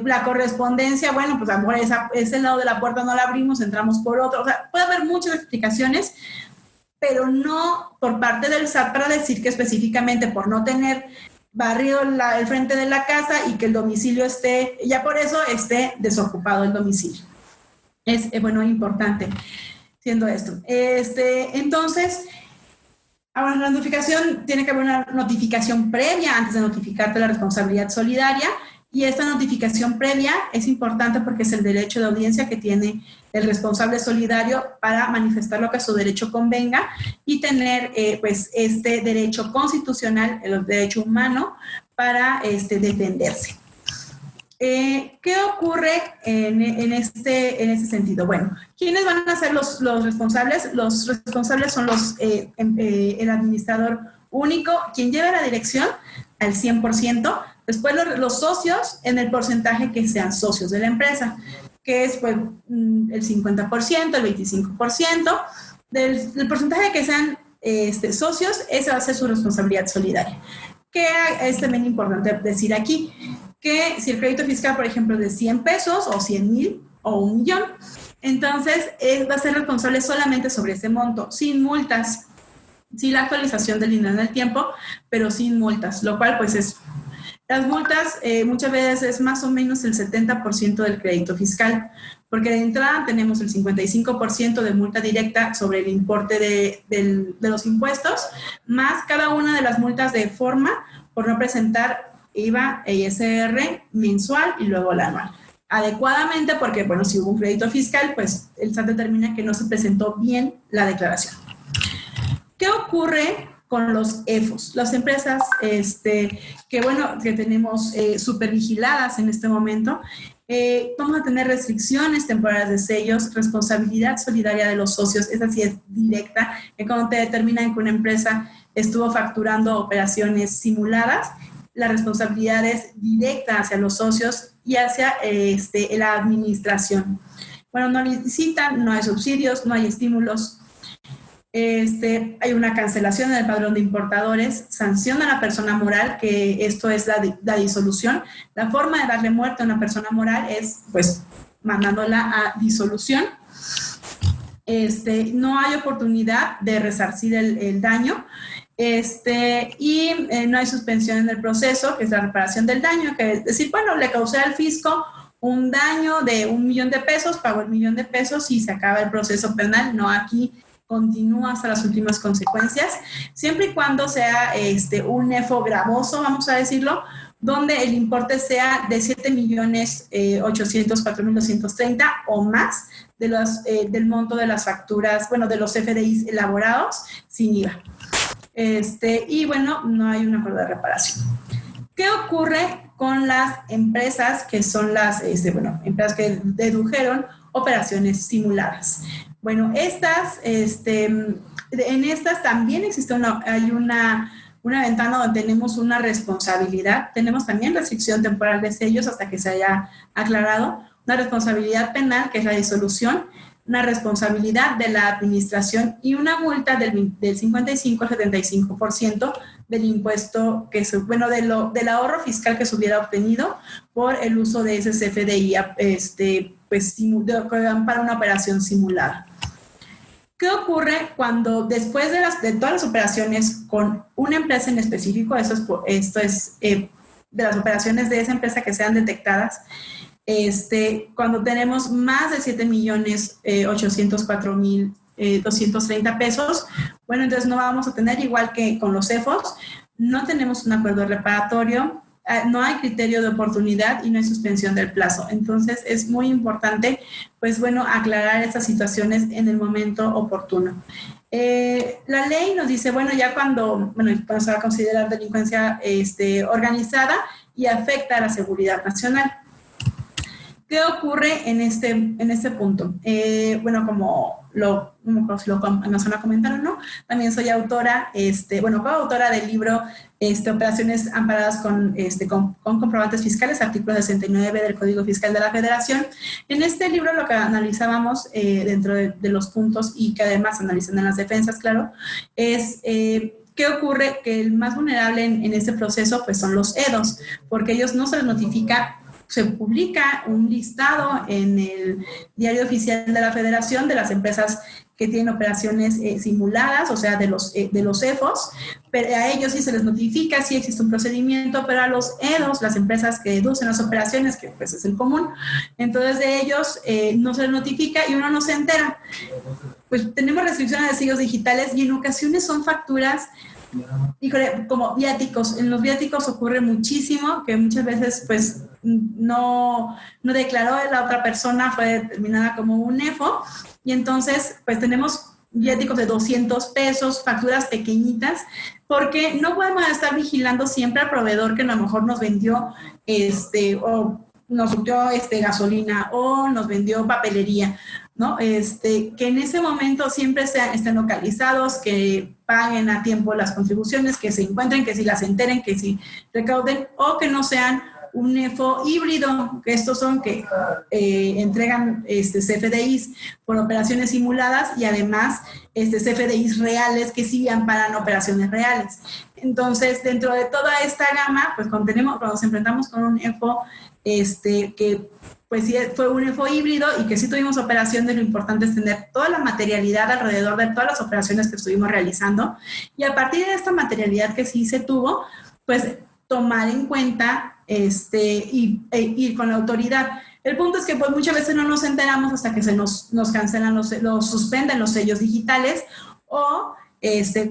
La correspondencia, bueno, pues a lo mejor ese lado de la puerta no la abrimos, entramos por otro. O sea, puede haber muchas explicaciones, pero no por parte del SAT para decir que específicamente por no tener barrido el frente de la casa y que el domicilio ya por eso esté desocupado el domicilio. Es, importante siendo esto. Entonces, ahora la notificación, tiene que haber una notificación previa antes de notificarte la responsabilidad solidaria. Y esta notificación previa es importante porque es el derecho de audiencia que tiene el responsable solidario para manifestar lo que a su derecho convenga y tener pues este derecho constitucional, el derecho humano para defenderse. ¿Qué ocurre en este sentido? Bueno, ¿quiénes van a ser los responsables? Los responsables son el administrador único, quien lleva la dirección al 100%, después los socios en el porcentaje que sean socios de la empresa, que es pues, el 50%, el 25%, del porcentaje que sean socios, esa va a ser su responsabilidad solidaria. Que es también importante decir aquí, que si el crédito fiscal, por ejemplo, es de 100 pesos o 100,000 o 1,000,000, entonces va a ser responsable solamente sobre ese monto, sin multas, sin la actualización del dinero en el tiempo, pero sin multas, lo cual pues es, las multas muchas veces es más o menos el 70% del crédito fiscal, porque de entrada tenemos el 55% de multa directa sobre el importe de los impuestos, más cada una de las multas de forma por no presentar IVA e ISR mensual y luego la anual. Adecuadamente, porque, bueno, si hubo un crédito fiscal, pues el SAT determina que no se presentó bien la declaración. ¿Qué ocurre con los EFOS? Las empresas que tenemos supervigiladas en este momento, vamos a tener restricciones temporales de sellos, responsabilidad solidaria de los socios, esa sí es directa, que cuando te determinan que una empresa estuvo facturando operaciones simuladas, la responsabilidad es directa hacia los socios y hacia la administración. Bueno, no licitan, no hay subsidios, no hay estímulos. Hay una cancelación en el padrón de importadores, sanciona a la persona moral, que esto es la disolución. La forma de darle muerte a una persona moral es, pues, mandándola a disolución. No hay oportunidad de resarcir el daño. No hay suspensión en el proceso, que es la reparación del daño, que es decir, bueno, le causé al fisco un daño de 1,000,000 de pesos, pagó el 1,000,000 de pesos y se acaba el proceso penal. No, aquí continúa hasta las últimas consecuencias, siempre y cuando sea un EFO gravoso, vamos a decirlo, donde el importe sea de 7,804,230 o más del monto de las facturas, bueno, de los FDIs elaborados sin IVA. Y bueno, no hay un acuerdo de reparación. ¿Qué ocurre con las empresas que son las empresas que dedujeron operaciones simuladas? Bueno, en estas también existe una ventana donde tenemos una responsabilidad, tenemos también restricción temporal de sellos hasta que se haya aclarado, una responsabilidad penal, que es la disolución, una responsabilidad de la administración y una multa del 55 al 75% del impuesto, del ahorro fiscal que se hubiera obtenido por el uso de ese CFDI para una operación simulada. ¿Qué ocurre cuando después de todas las operaciones con una empresa en específico, esto es de las operaciones de esa empresa que sean detectadas, cuando tenemos más de 7,804,230 pesos, bueno, entonces no vamos a tener, igual que con los EFOS, no tenemos un acuerdo reparatorio, no hay criterio de oportunidad y no hay suspensión del plazo. Entonces es muy importante, pues bueno, aclarar estas situaciones en el momento oportuno. La ley nos dice, bueno, ya cuando se va a considerar delincuencia organizada y afecta a la seguridad nacional. ¿Qué ocurre en este punto? Como nos van a comentar o no, también soy autora, coautora del libro Operaciones amparadas con comprobantes fiscales, artículo 69 del Código Fiscal de la Federación. En este libro lo que analizábamos dentro de los puntos, y que además analizan en las defensas, claro, es ¿qué ocurre? Que el más vulnerable en este proceso pues son los EDOs, porque ellos no se les notifica. Se publica un listado en el Diario Oficial de la Federación de las empresas que tienen operaciones simuladas, o sea, de los EFOS, pero a ellos sí se les notifica, sí existe un procedimiento, pero a los EDOs, las empresas que deducen las operaciones, que pues es el común, entonces de ellos no se les notifica y uno no se entera. Pues tenemos restricciones de sellos digitales y en ocasiones son facturas, como viáticos. En los viáticos ocurre muchísimo que muchas veces pues no declaró la otra persona, fue determinada como un EFO, y entonces pues tenemos viáticos de 200 pesos, facturas pequeñitas, porque no podemos estar vigilando siempre al proveedor que a lo mejor nos vendió o nos surtió gasolina o nos vendió papelería, ¿no? Que en ese momento siempre estén localizados, que paguen a tiempo las contribuciones, que se encuentren, que si las enteren, que si recauden, o que no sean un NEFO híbrido, que estos son que entregan CFDIs por operaciones simuladas y además CFDIs reales que sí amparan operaciones reales. Entonces, dentro de toda esta gama, pues cuando nos enfrentamos con un NEFO que pues sí fue un NEFO híbrido y que sí tuvimos operaciones, lo importante es tener toda la materialidad alrededor de todas las operaciones que estuvimos realizando, y a partir de esta materialidad que sí se tuvo, pues tomar en cuenta y ir con la autoridad. El punto es que pues muchas veces no nos enteramos hasta que se nos cancelan, los suspenden los sellos digitales, o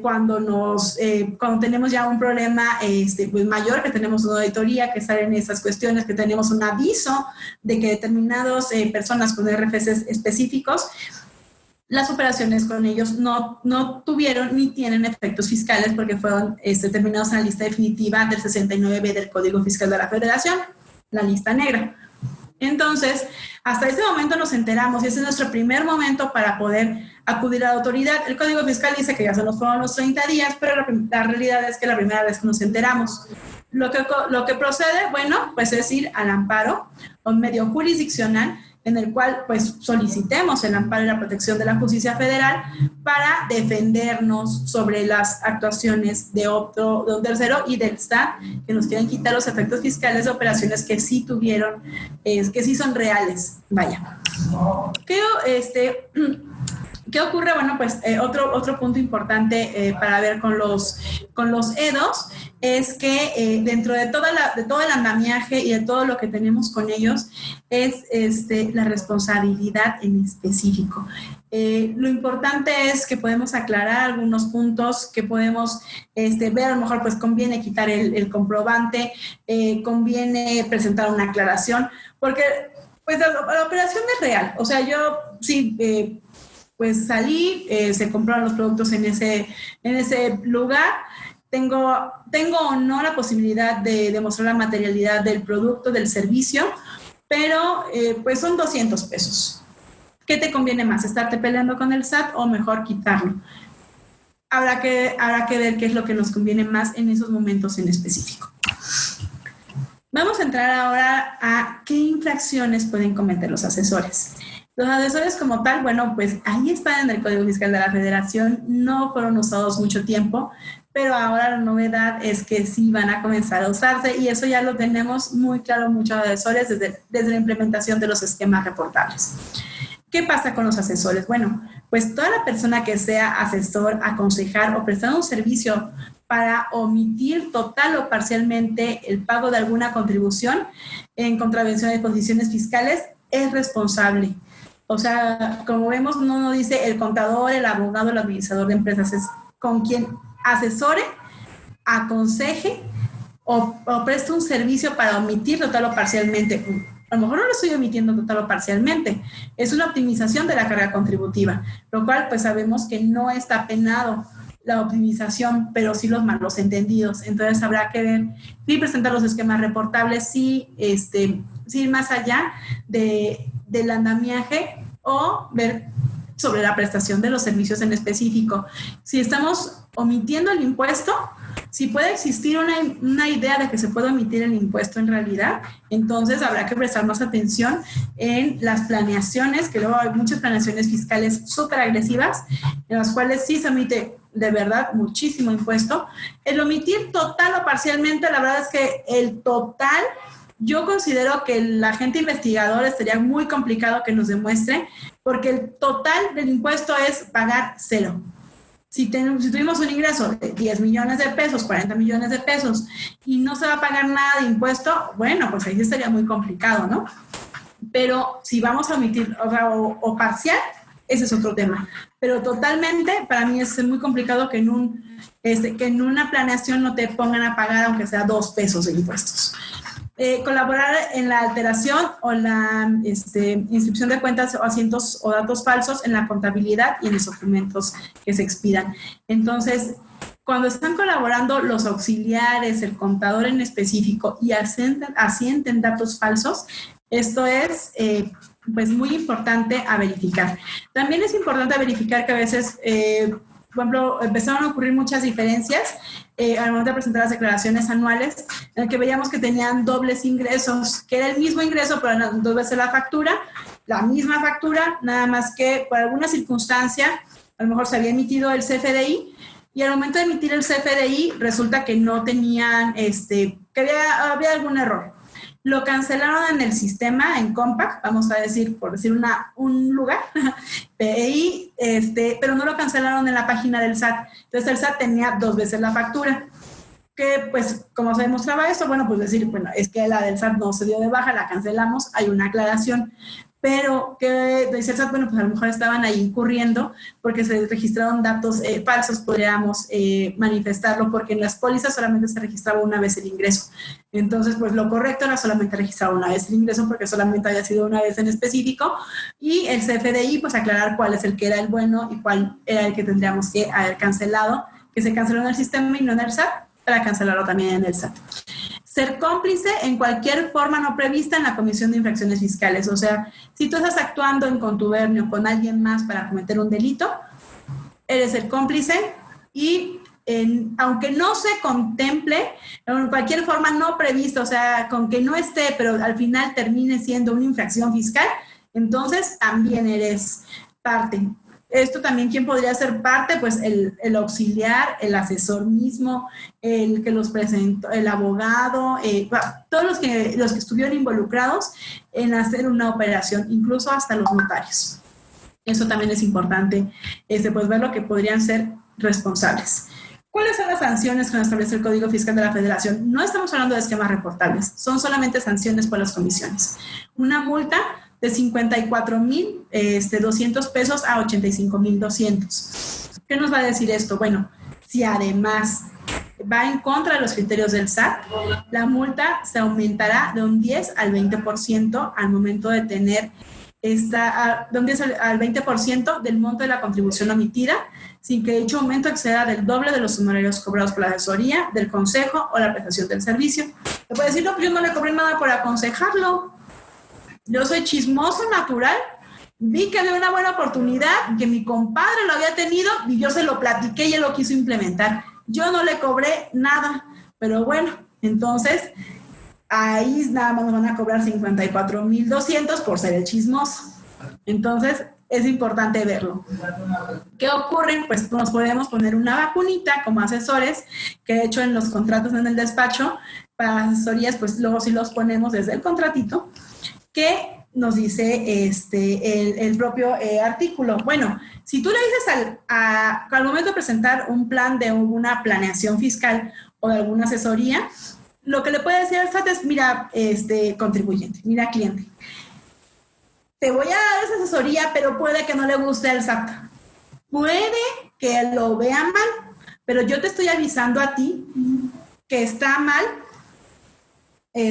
cuando tenemos ya un problema pues mayor, que tenemos una auditoría, que salen esas cuestiones, que tenemos un aviso de que determinadas personas con RFCs específicos, las operaciones con ellos no tuvieron ni tienen efectos fiscales porque fueron terminados en la lista definitiva del 69B del Código Fiscal de la Federación, la lista negra. Entonces, hasta ese momento nos enteramos y ese es nuestro primer momento para poder acudir a la autoridad. El Código Fiscal dice que ya se nos fueron los 30 días, pero la realidad es que la primera vez que nos enteramos. Lo que procede, bueno, pues es ir al amparo, a un medio jurisdiccional, en el cual pues solicitemos el amparo y la protección de la justicia federal para defendernos sobre las actuaciones de un tercero y del SAT, que nos quieren quitar los efectos fiscales de operaciones que sí tuvieron, que sí son reales. Vaya. ¿Qué ocurre? Bueno, pues otro punto importante para ver con los EDOs es que dentro de todo el andamiaje y de todo lo que tenemos con ellos es la responsabilidad en específico. Lo importante es que podemos aclarar algunos puntos, que podemos ver, a lo mejor pues conviene quitar el comprobante, conviene presentar una aclaración, porque pues la operación es real. O sea, yo sí... pues salí, se compraron los productos en ese lugar, tengo o no la posibilidad de demostrar la materialidad del producto, del servicio, pero pues son 200 pesos. ¿Qué te conviene más? ¿Estarte peleando con el SAT o mejor quitarlo? Habrá que ver qué es lo que nos conviene más en esos momentos en específico. Vamos a entrar ahora a qué infracciones pueden cometer los asesores. Los asesores como tal, bueno, pues ahí están en el Código Fiscal de la Federación, no fueron usados mucho tiempo, pero ahora la novedad es que sí van a comenzar a usarse y eso ya lo tenemos muy claro muchos asesores desde la implementación de los esquemas reportables. ¿Qué pasa con los asesores? Bueno, pues toda la persona que sea asesor, aconsejar o prestar un servicio para omitir total o parcialmente el pago de alguna contribución en contravención de disposiciones fiscales es responsable. O sea, como vemos, no dice el contador, el abogado, el administrador de empresas, es con quien asesore, aconseje o preste un servicio para omitir total o parcialmente. A lo mejor no lo estoy omitiendo total o parcialmente, es una optimización de la carga contributiva, lo cual pues sabemos que no está penado la optimización, pero sí los malos entendidos. Entonces habrá que ver y presentar los esquemas reportables, sí ir más allá del andamiaje o ver sobre la prestación de los servicios en específico. Si estamos omitiendo el impuesto, si puede existir una idea de que se puede omitir el impuesto en realidad, entonces habrá que prestar más atención en las planeaciones, que luego hay muchas planeaciones fiscales súper agresivas, en las cuales sí se omite de verdad muchísimo impuesto. El omitir total o parcialmente, la verdad es que el total, yo considero que el agente investigador estaría muy complicado que nos demuestre, porque el total del impuesto es pagar cero. Si tuvimos un ingreso de 10 millones de pesos, 40 millones de pesos y no se va a pagar nada de impuesto, bueno, pues ahí sí estaría muy complicado, ¿no? Pero si vamos a omitir o parcial, ese es otro tema. Pero totalmente, para mí es muy complicado que en una planeación no te pongan a pagar aunque sea 2 pesos de impuestos. Colaborar en la alteración o la inscripción de cuentas o asientos o datos falsos en la contabilidad y en los documentos que se expidan. Entonces, cuando están colaborando los auxiliares, el contador en específico y asienten datos falsos, esto es pues muy importante a verificar. También es importante verificar que a veces, por ejemplo, empezaron a ocurrir muchas diferencias al momento de presentar las declaraciones anuales, en el que veíamos que tenían dobles ingresos, que era el mismo ingreso, pero eran 2 veces la misma factura, nada más que por alguna circunstancia, a lo mejor se había emitido el CFDI, y al momento de emitir el CFDI resulta que no tenían, que había algún error. Lo cancelaron en el sistema, en Compact, vamos a decir, por decir un lugar, pero no lo cancelaron en la página del SAT. Entonces el SAT tenía 2 veces la factura. Que pues, ¿cómo se demostraba eso? Bueno, pues decir, bueno, es que la del SAT no se dio de baja, la cancelamos, hay una aclaración. Pero que dice el SAT, bueno, pues a lo mejor estaban ahí incurriendo porque se registraron datos falsos, podríamos manifestarlo, porque en las pólizas solamente se registraba una vez el ingreso. Entonces, pues lo correcto era solamente registrar una vez el ingreso, porque solamente había sido una vez en específico, y el CFDI, pues aclarar cuál es el que era el bueno y cuál era el que tendríamos que haber cancelado, que se canceló en el sistema y no en el SAT, para cancelarlo también en el SAT. Ser cómplice en cualquier forma no prevista en la Comisión de Infracciones Fiscales. O sea, si tú estás actuando en contubernio con alguien más para cometer un delito, eres el cómplice y aunque no se contemple, en cualquier forma no prevista, o sea, con que no esté, pero al final termine siendo una infracción fiscal, entonces también eres parte. Esto también, ¿quién podría ser parte? Pues el auxiliar, el asesor mismo, el que los presentó, el abogado, todos los que estuvieron involucrados en hacer una operación, incluso hasta los notarios. Eso también es importante, pues ver lo que podrían ser responsables. ¿Cuáles son las sanciones que nos establece el Código Fiscal de la Federación? No estamos hablando de esquemas reportables, son solamente sanciones por las comisiones. Una multa de 54,200 pesos a 85,200. ¿Qué nos va a decir esto? Bueno, si además va en contra de los criterios del SAT, la multa se aumentará de un 10 al 20% al momento de tener de un 10 al 20% del monto de la contribución omitida, sin que dicho aumento exceda del doble de los honorarios cobrados por la asesoría, del consejo o la prestación del servicio. Se puede decir, no, pues yo no le cobré nada por aconsejarlo. Yo soy chismoso natural, vi que había una buena oportunidad, que mi compadre lo había tenido y yo se lo platiqué y él lo quiso implementar. Yo no le cobré nada, pero bueno, entonces ahí nada más nos van a cobrar 54,200 por ser el chismoso. Entonces es importante verlo. ¿Qué ocurre? Pues nos podemos poner una vacunita como asesores, que de hecho en los contratos en el despacho, para asesorías, pues luego sí los ponemos desde el contratito, que nos dice el propio artículo. Bueno, si tú le dices al momento de presentar un plan de una planeación fiscal o de alguna asesoría, lo que le puede decir al SAT es, mira, contribuyente, mira, cliente, te voy a dar esa asesoría, pero puede que no le guste al SAT. Puede que lo vea mal, pero yo te estoy avisando a ti que está mal, o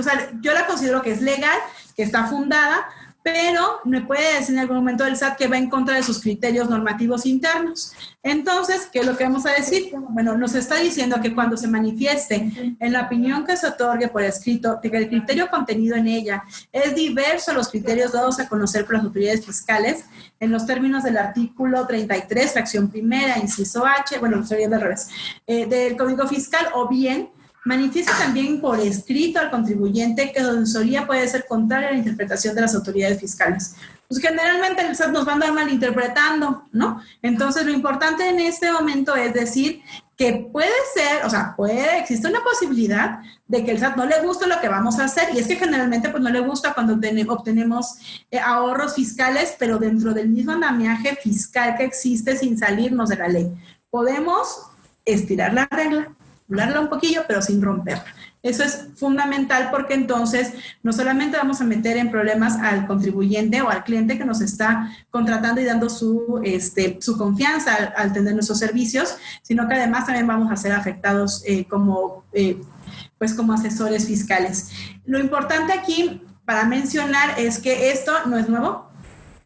sea, yo la considero que es legal, que está fundada, pero me puede decir en algún momento el SAT que va en contra de sus criterios normativos internos. Entonces, ¿qué es lo que vamos a decir? Bueno, nos está diciendo que cuando se manifieste en la opinión que se otorgue por escrito que el criterio contenido en ella es diverso a los criterios dados a conocer por las autoridades fiscales, en los términos del artículo 33, fracción primera, inciso H, bueno, estoy al revés, del Código Fiscal, o bien manifiesta también por escrito al contribuyente que la asesoría puede ser contraria a la interpretación de las autoridades fiscales. Pues generalmente el SAT nos va a andar malinterpretando, ¿no? Entonces lo importante en este momento es decir que puede ser, o sea, existe una posibilidad de que el SAT no le guste lo que vamos a hacer, y es que generalmente pues no le gusta cuando obtenemos ahorros fiscales, pero dentro del mismo andamiaje fiscal que existe sin salirnos de la ley. Podemos estirar la regla, hablarla un poquillo, pero sin romperla. Eso es fundamental, porque entonces no solamente vamos a meter en problemas al contribuyente o al cliente que nos está contratando y dando su confianza al tener nuestros servicios, sino que además también vamos a ser afectados como asesores fiscales. Lo importante aquí para mencionar es que esto no es nuevo.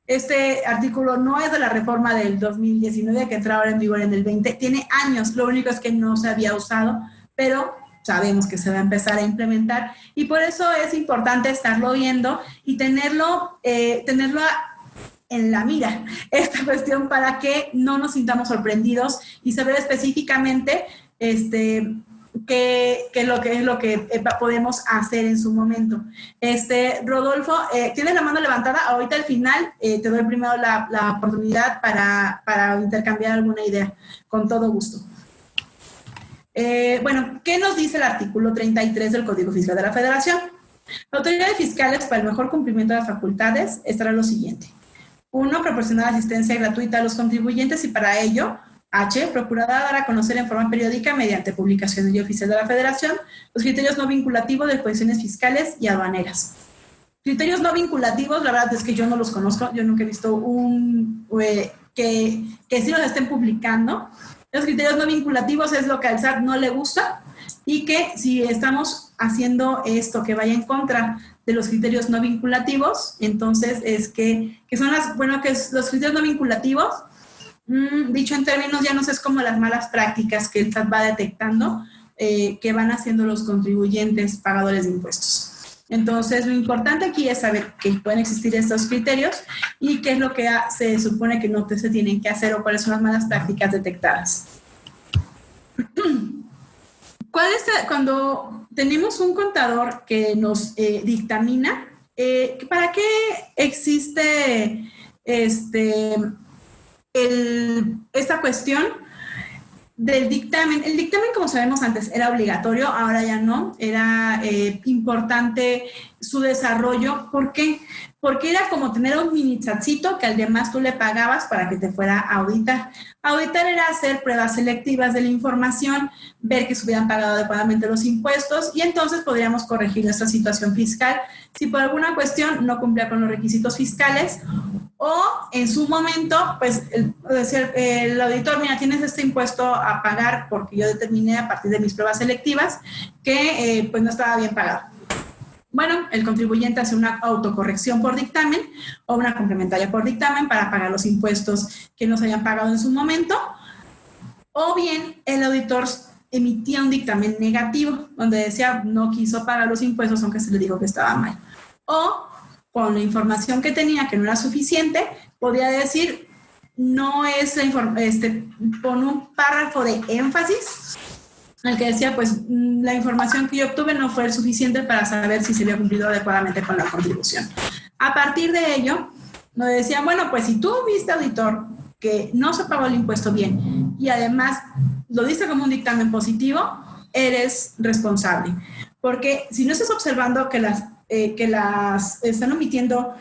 Este artículo no es de la reforma del 2019 que entra ahora en vigor en el 20, tiene años, lo único es que no se había usado, pero sabemos que se va a empezar a implementar y por eso es importante estarlo viendo y tenerlo en la mira esta cuestión para que no nos sintamos sorprendidos y saber específicamente qué es lo que podemos hacer en su momento. Rodolfo, tienes la mano levantada, ahorita al final te doy primero la oportunidad para intercambiar alguna idea, con todo gusto. Bueno, ¿qué nos dice el artículo 33 del Código Fiscal de la Federación? La autoridad de fiscales para el mejor cumplimiento de las facultades estará lo siguiente. 1. Proporcionar asistencia gratuita a los contribuyentes y para ello, H. Procurará dar a conocer en forma periódica mediante publicación en el Oficial de la Federación los criterios no vinculativos de disposiciones fiscales y aduaneras. Criterios no vinculativos, la verdad es que yo no los conozco, yo nunca he visto que sí los estén publicando. Los criterios no vinculativos es lo que al SAT no le gusta y que si estamos haciendo esto que vaya en contra de los criterios no vinculativos, entonces es que son los criterios no vinculativos, dicho en términos llanos, es como las malas prácticas que el SAT va detectando que van haciendo los contribuyentes pagadores de impuestos. Entonces, lo importante aquí es saber que pueden existir estos criterios y qué es lo que se supone que no se tienen que hacer o cuáles son las malas prácticas detectadas. Cuando tenemos un contador que nos dictamina, ¿para qué existe esta cuestión del dictamen? El dictamen, como sabemos antes, era obligatorio, ahora ya no. Era importante su desarrollo. ¿Por qué? Porque era como tener un mini chatcito que además tú le pagabas para que te fuera a auditar. Auditar era hacer pruebas selectivas de la información, ver que se hubieran pagado adecuadamente los impuestos y entonces podríamos corregir nuestra situación fiscal si por alguna cuestión no cumplía con los requisitos fiscales o en su momento, pues, el auditor, mira, tienes este impuesto a pagar porque yo determiné a partir de mis pruebas selectivas que pues no estaba bien pagado. Bueno, el contribuyente hace una autocorrección por dictamen o una complementaria por dictamen para pagar los impuestos que no se hayan pagado en su momento, o bien el auditor emitía un dictamen negativo donde decía no quiso pagar los impuestos aunque se le dijo que estaba mal. O con la información que tenía que no era suficiente, podía decir no es con un párrafo de énfasis en el que decía, pues, la información que yo obtuve no fue suficiente para saber si se había cumplido adecuadamente con la contribución. A partir de ello, nos decían, bueno, pues, si tú viste, auditor, que no se pagó el impuesto bien y además lo diste como un dictamen positivo, eres responsable. Porque si no estás observando que las están omitiendo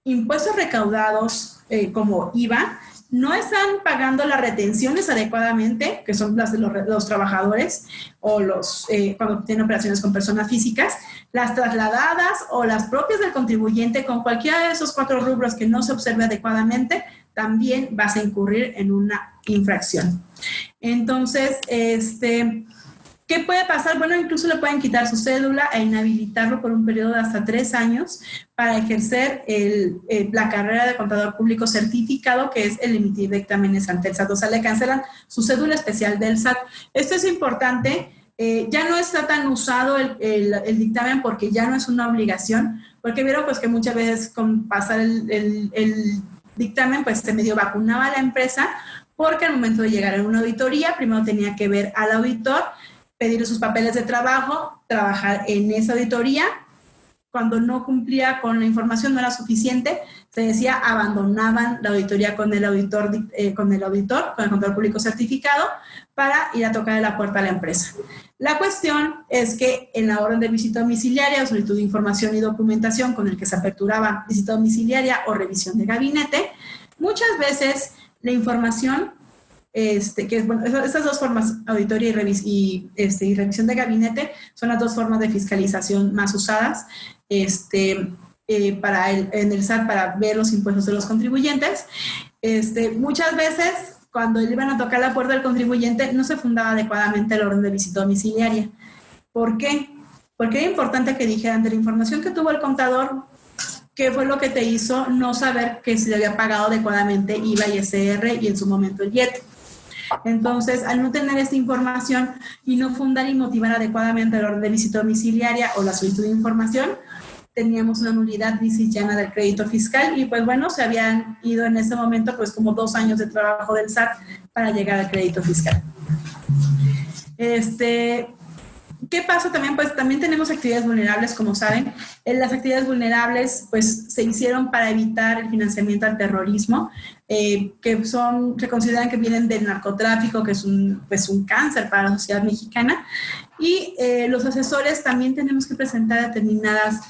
impuestos recaudados como IVA, no están pagando las retenciones adecuadamente, que son las de los trabajadores o cuando tienen operaciones con personas físicas, las trasladadas o las propias del contribuyente, con cualquiera de esos 4 rubros que no se observe adecuadamente, también vas a incurrir en una infracción. Entonces, ¿qué puede pasar? Bueno, incluso le pueden quitar su cédula e inhabilitarlo por un periodo de hasta 3 años para ejercer la carrera de contador público certificado, que es el emitir dictámenes ante el SAT. O sea, le cancelan su cédula especial del SAT. Esto es importante. Ya no está tan usado el dictamen porque ya no es una obligación, porque vieron pues que muchas veces con pasar el dictamen pues se medio vacunaba a la empresa, porque al momento de llegar a una auditoría primero tenía que ver al auditor, pedir sus papeles de trabajo, trabajar en esa auditoría. Cuando no cumplía con la información, no era suficiente, se decía, abandonaban la auditoría con el con el contador público certificado, para ir a tocar la puerta a la empresa. La cuestión es que en la orden de visita domiciliaria o solicitud de información y documentación con el que se aperturaba visita domiciliaria o revisión de gabinete, muchas veces la información esas 2 formas, auditoría y revisión de gabinete, son las 2 formas de fiscalización más usadas en el SAT para ver los impuestos de los contribuyentes. Muchas veces, cuando le iban a tocar la puerta del contribuyente, no se fundaba adecuadamente la orden de visita domiciliaria. ¿Por qué? Porque era importante que dijeran de la información que tuvo el contador, ¿qué fue lo que te hizo no saber que se le había pagado adecuadamente IVA y ISR y en su momento el IET? Entonces, al no tener esta información y no fundar y motivar adecuadamente el orden de visita domiciliaria o la solicitud de información, teníamos una nulidad llana del crédito fiscal y pues bueno, se habían ido en ese momento pues como 2 años de trabajo del SAT para llegar al crédito fiscal. ¿Qué pasa también? Pues también tenemos actividades vulnerables, como saben. Las actividades vulnerables pues se hicieron para evitar el financiamiento al terrorismo, que se consideran que vienen del narcotráfico, que es un cáncer para la sociedad mexicana. Y los asesores también tenemos que presentar determinadas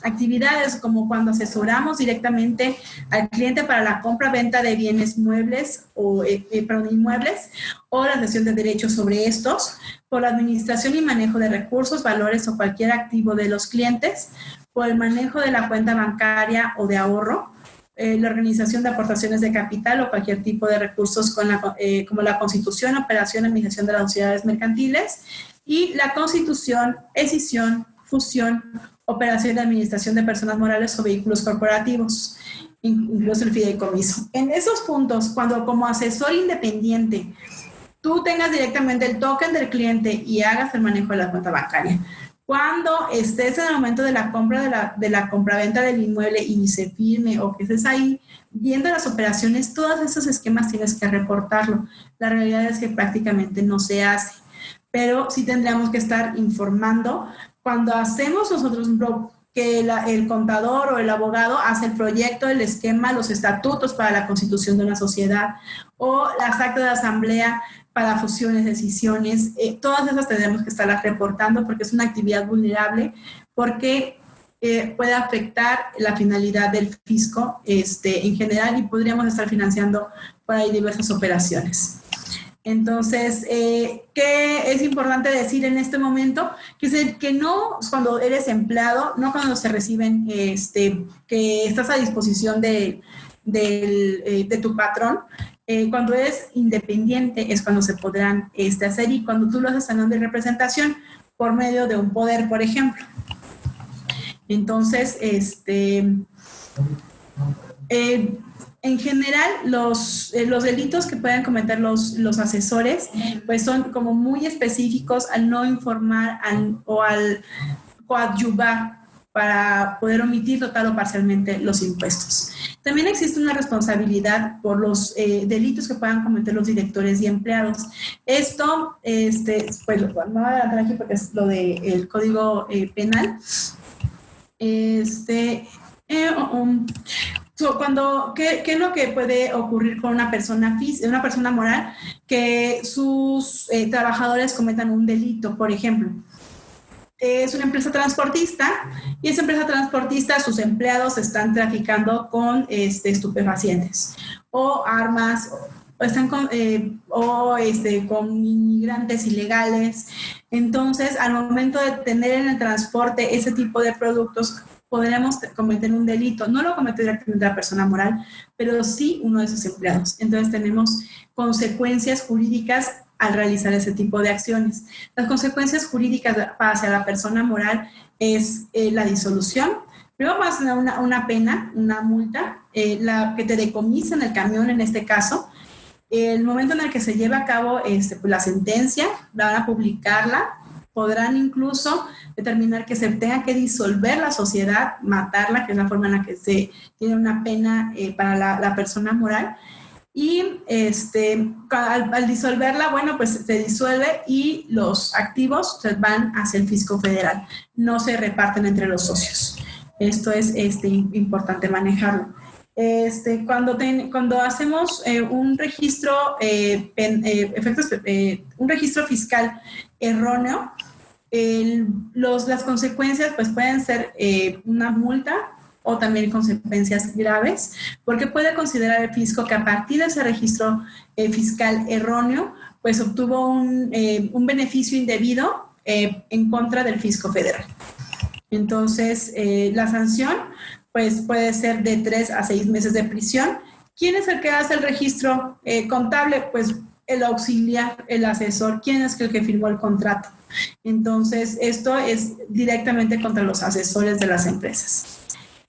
actividades, como cuando asesoramos directamente al cliente para la compra-venta de bienes muebles o inmuebles, o la cesión de derechos sobre estos, por la administración y manejo de recursos, valores o cualquier activo de los clientes, por el manejo de la cuenta bancaria o de ahorro, la organización de aportaciones de capital o cualquier tipo de recursos como la constitución, operación, administración de las sociedades mercantiles, y la constitución, escisión, fusión, operación de administración de personas morales o vehículos corporativos, incluso el fideicomiso. En esos puntos, cuando como asesor independiente tú tengas directamente el token del cliente y hagas el manejo de la cuenta bancaria, cuando estés en el momento de la compra de la compraventa del inmueble y se firme, o que estés ahí viendo las operaciones, todos esos esquemas tienes que reportarlo. La realidad es que prácticamente no se hace, pero sí tendríamos que estar informando. Cuando hacemos nosotros que el contador o el abogado hace el proyecto, el esquema, los estatutos para la constitución de una sociedad o las actas de asamblea para fusiones, decisiones, todas esas tendremos que estarlas reportando porque es una actividad vulnerable, porque puede afectar la finalidad del fisco en general y podríamos estar financiando por ahí diversas operaciones. Entonces, ¿qué es importante decir en este momento? Que no cuando eres empleado, no cuando se reciben, que estás a disposición de tu patrón. Cuando eres independiente es cuando se podrán hacer, y cuando tú lo haces a nombre de representación por medio de un poder, por ejemplo. Entonces, en general, los delitos que pueden cometer los asesores pues son como muy específicos al no informar o al coadyuvar para poder omitir total o parcialmente los impuestos. También existe una responsabilidad por los delitos que puedan cometer los directores y empleados. Esto, pues no voy a adelantar aquí porque es lo del Código Penal. ¿Qué es lo que puede ocurrir con una persona moral? Que sus trabajadores cometan un delito, por ejemplo. Es una empresa transportista y esa empresa transportista, sus empleados están traficando con estupefacientes o armas, o están con inmigrantes ilegales. Entonces, al momento de tener en el transporte ese tipo de productos, podríamos cometer un delito. No lo comete directamente la persona moral, pero sí uno de sus empleados. Entonces tenemos consecuencias jurídicas al realizar ese tipo de acciones. Las consecuencias jurídicas hacia la persona moral es la disolución. Primero vas a tener una pena, una multa, que te decomisen el camión en este caso. El momento en el que se lleva a cabo la sentencia, van a publicarla, podrán incluso determinar que se tenga que disolver la sociedad, matarla, que es la forma en la que se tiene una pena para la persona moral. Y al disolverla, bueno, pues se disuelve y los activos se van hacia el fisco federal, no se reparten entre los socios. Esto es importante manejarlo. Cuando hacemos un registro, un registro fiscal erróneo, las consecuencias pues pueden ser una multa o también consecuencias graves, porque puede considerar el fisco que a partir de ese registro fiscal erróneo pues obtuvo un beneficio indebido en contra del fisco federal. Entonces, la sanción pues puede ser de 3 a 6 meses de prisión. ¿Quién es el que hace el registro contable? Pues el auxiliar, el asesor. ¿Quién es el que firmó el contrato? Entonces, esto es directamente contra los asesores de las empresas.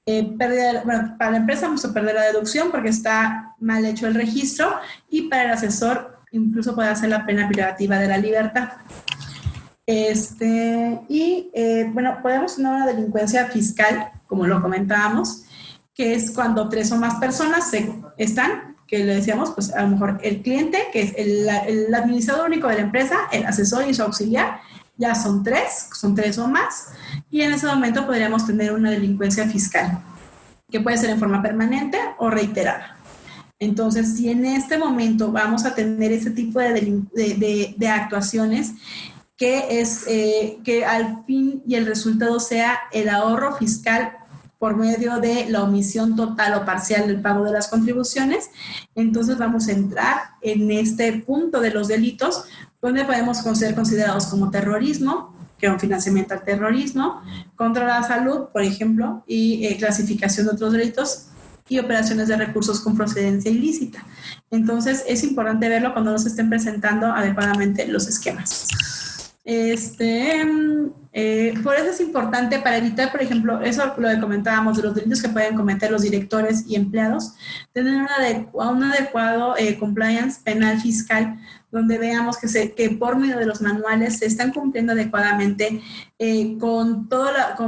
Para la empresa vamos a perder la deducción porque está mal hecho el registro, y para el asesor incluso puede hacer la pena privativa de la libertad. Podemos tener una delincuencia fiscal, como lo comentábamos, que es cuando 3 o más personas están, que le decíamos, pues a lo mejor el cliente, que es el administrador único de la empresa, el asesor y su auxiliar, ya son 3 o más, y en ese momento podríamos tener una delincuencia fiscal, que puede ser en forma permanente o reiterada. Entonces, si en este momento vamos a tener ese tipo de actuaciones, que al fin y el resultado sea el ahorro fiscal por medio de la omisión total o parcial del pago de las contribuciones, entonces vamos a entrar en este punto de los delitos donde podemos ser considerados como terrorismo, que es un financiamiento al terrorismo, contra la salud, por ejemplo, y clasificación de otros delitos y operaciones de recursos con procedencia ilícita. Entonces, es importante verlo cuando nos estén presentando adecuadamente los esquemas. Por eso es importante, para evitar, por ejemplo, eso lo que comentábamos de los delitos que pueden cometer los directores y empleados, tener un adecuado compliance penal fiscal, donde veamos que por medio de los manuales se están cumpliendo adecuadamente con todas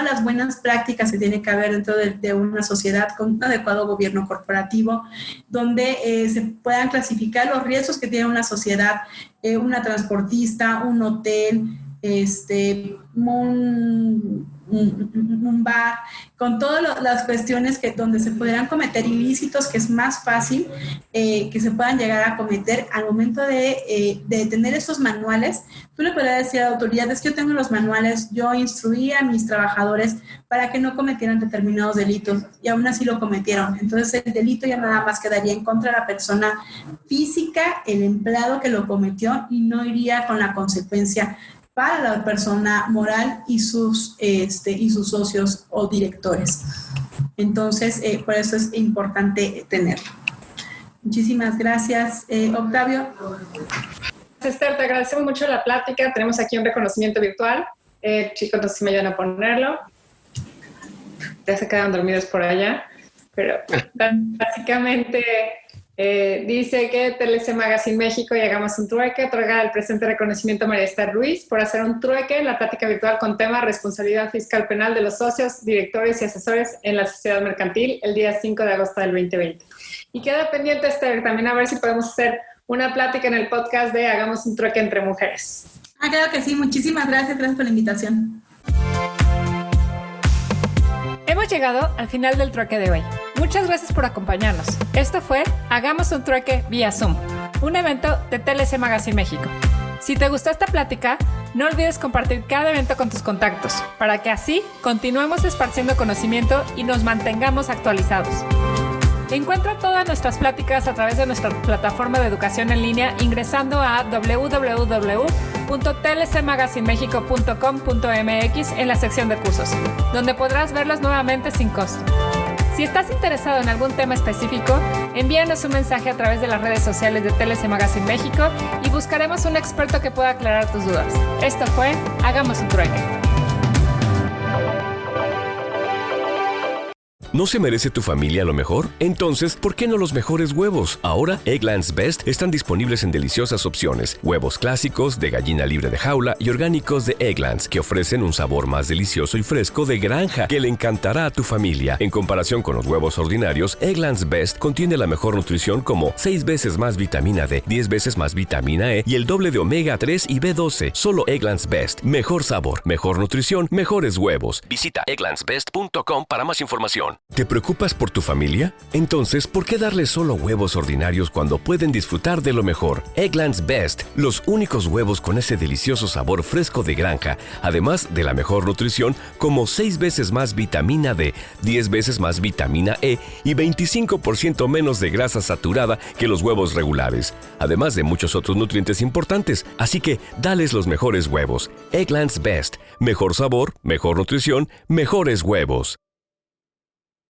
las buenas prácticas que tiene que haber dentro de una sociedad, con un adecuado gobierno corporativo, donde se puedan clasificar los riesgos que tiene una sociedad, una transportista, un hotel, un bar, con todas las cuestiones donde se podrán cometer ilícitos, que es más fácil que se puedan llegar a cometer al momento de tener estos manuales. Tú le podrás decir a la autoridad, es que yo tengo los manuales, yo instruí a mis trabajadores para que no cometieran determinados delitos, y aún así lo cometieron. Entonces el delito ya nada más quedaría en contra de la persona física, el empleado que lo cometió, y no iría con la consecuencia para la persona moral y sus socios o directores. Entonces, por eso es importante tenerlo. Muchísimas gracias, Octavio. Esther, te agradecemos mucho la plática. Tenemos aquí un reconocimiento virtual. Chicos, no sé si me ayudan a ponerlo. Ya se quedan dormidos por allá. Pero básicamente dice que TLC Magazine México y Hagamos un Trueque otorga el presente reconocimiento a María Esther Ruiz por hacer un trueque en la plática virtual con tema responsabilidad fiscal penal de los socios, directores y asesores en la sociedad mercantil el día 5 de agosto del 2020. Y queda pendiente, Esther, también a ver si podemos hacer una plática en el podcast de Hagamos un Trueque entre mujeres. Claro que sí. Muchísimas gracias por la invitación. Hemos llegado al final del trueque de hoy. Muchas gracias por acompañarnos. Esto fue Hagamos un Trueque vía Zoom, un evento de TLC Magazine México. Si te gustó esta plática, no olvides compartir cada evento con tus contactos, para que así continuemos esparciendo conocimiento y nos mantengamos actualizados. Encuentra todas nuestras pláticas a través de nuestra plataforma de educación en línea ingresando a www.tlcmagazinemexico.com.mx en la sección de cursos, donde podrás verlos nuevamente sin costo. Si estás interesado en algún tema específico, envíanos un mensaje a través de las redes sociales de TLC Magazine México y buscaremos un experto que pueda aclarar tus dudas. Esto fue Hagamos un Trueque. ¿No se merece tu familia lo mejor? Entonces, ¿por qué no los mejores huevos? Ahora, Eggland's Best están disponibles en deliciosas opciones. Huevos clásicos, de gallina libre de jaula y orgánicos de Eggland's, que ofrecen un sabor más delicioso y fresco de granja que le encantará a tu familia. En comparación con los huevos ordinarios, Eggland's Best contiene la mejor nutrición como 6 veces más vitamina D, 10 veces más vitamina E y el doble de omega 3 y B12. Solo Eggland's Best. Mejor sabor, mejor nutrición, mejores huevos. Visita egglandsbest.com para más información. ¿Te preocupas por tu familia? Entonces, ¿por qué darles solo huevos ordinarios cuando pueden disfrutar de lo mejor? Eggland's Best, los únicos huevos con ese delicioso sabor fresco de granja, además de la mejor nutrición como 6 veces más vitamina D, 10 veces más vitamina E y 25% menos de grasa saturada que los huevos regulares, además de muchos otros nutrientes importantes. Así que, dales los mejores huevos. Eggland's Best, mejor sabor, mejor nutrición, mejores huevos.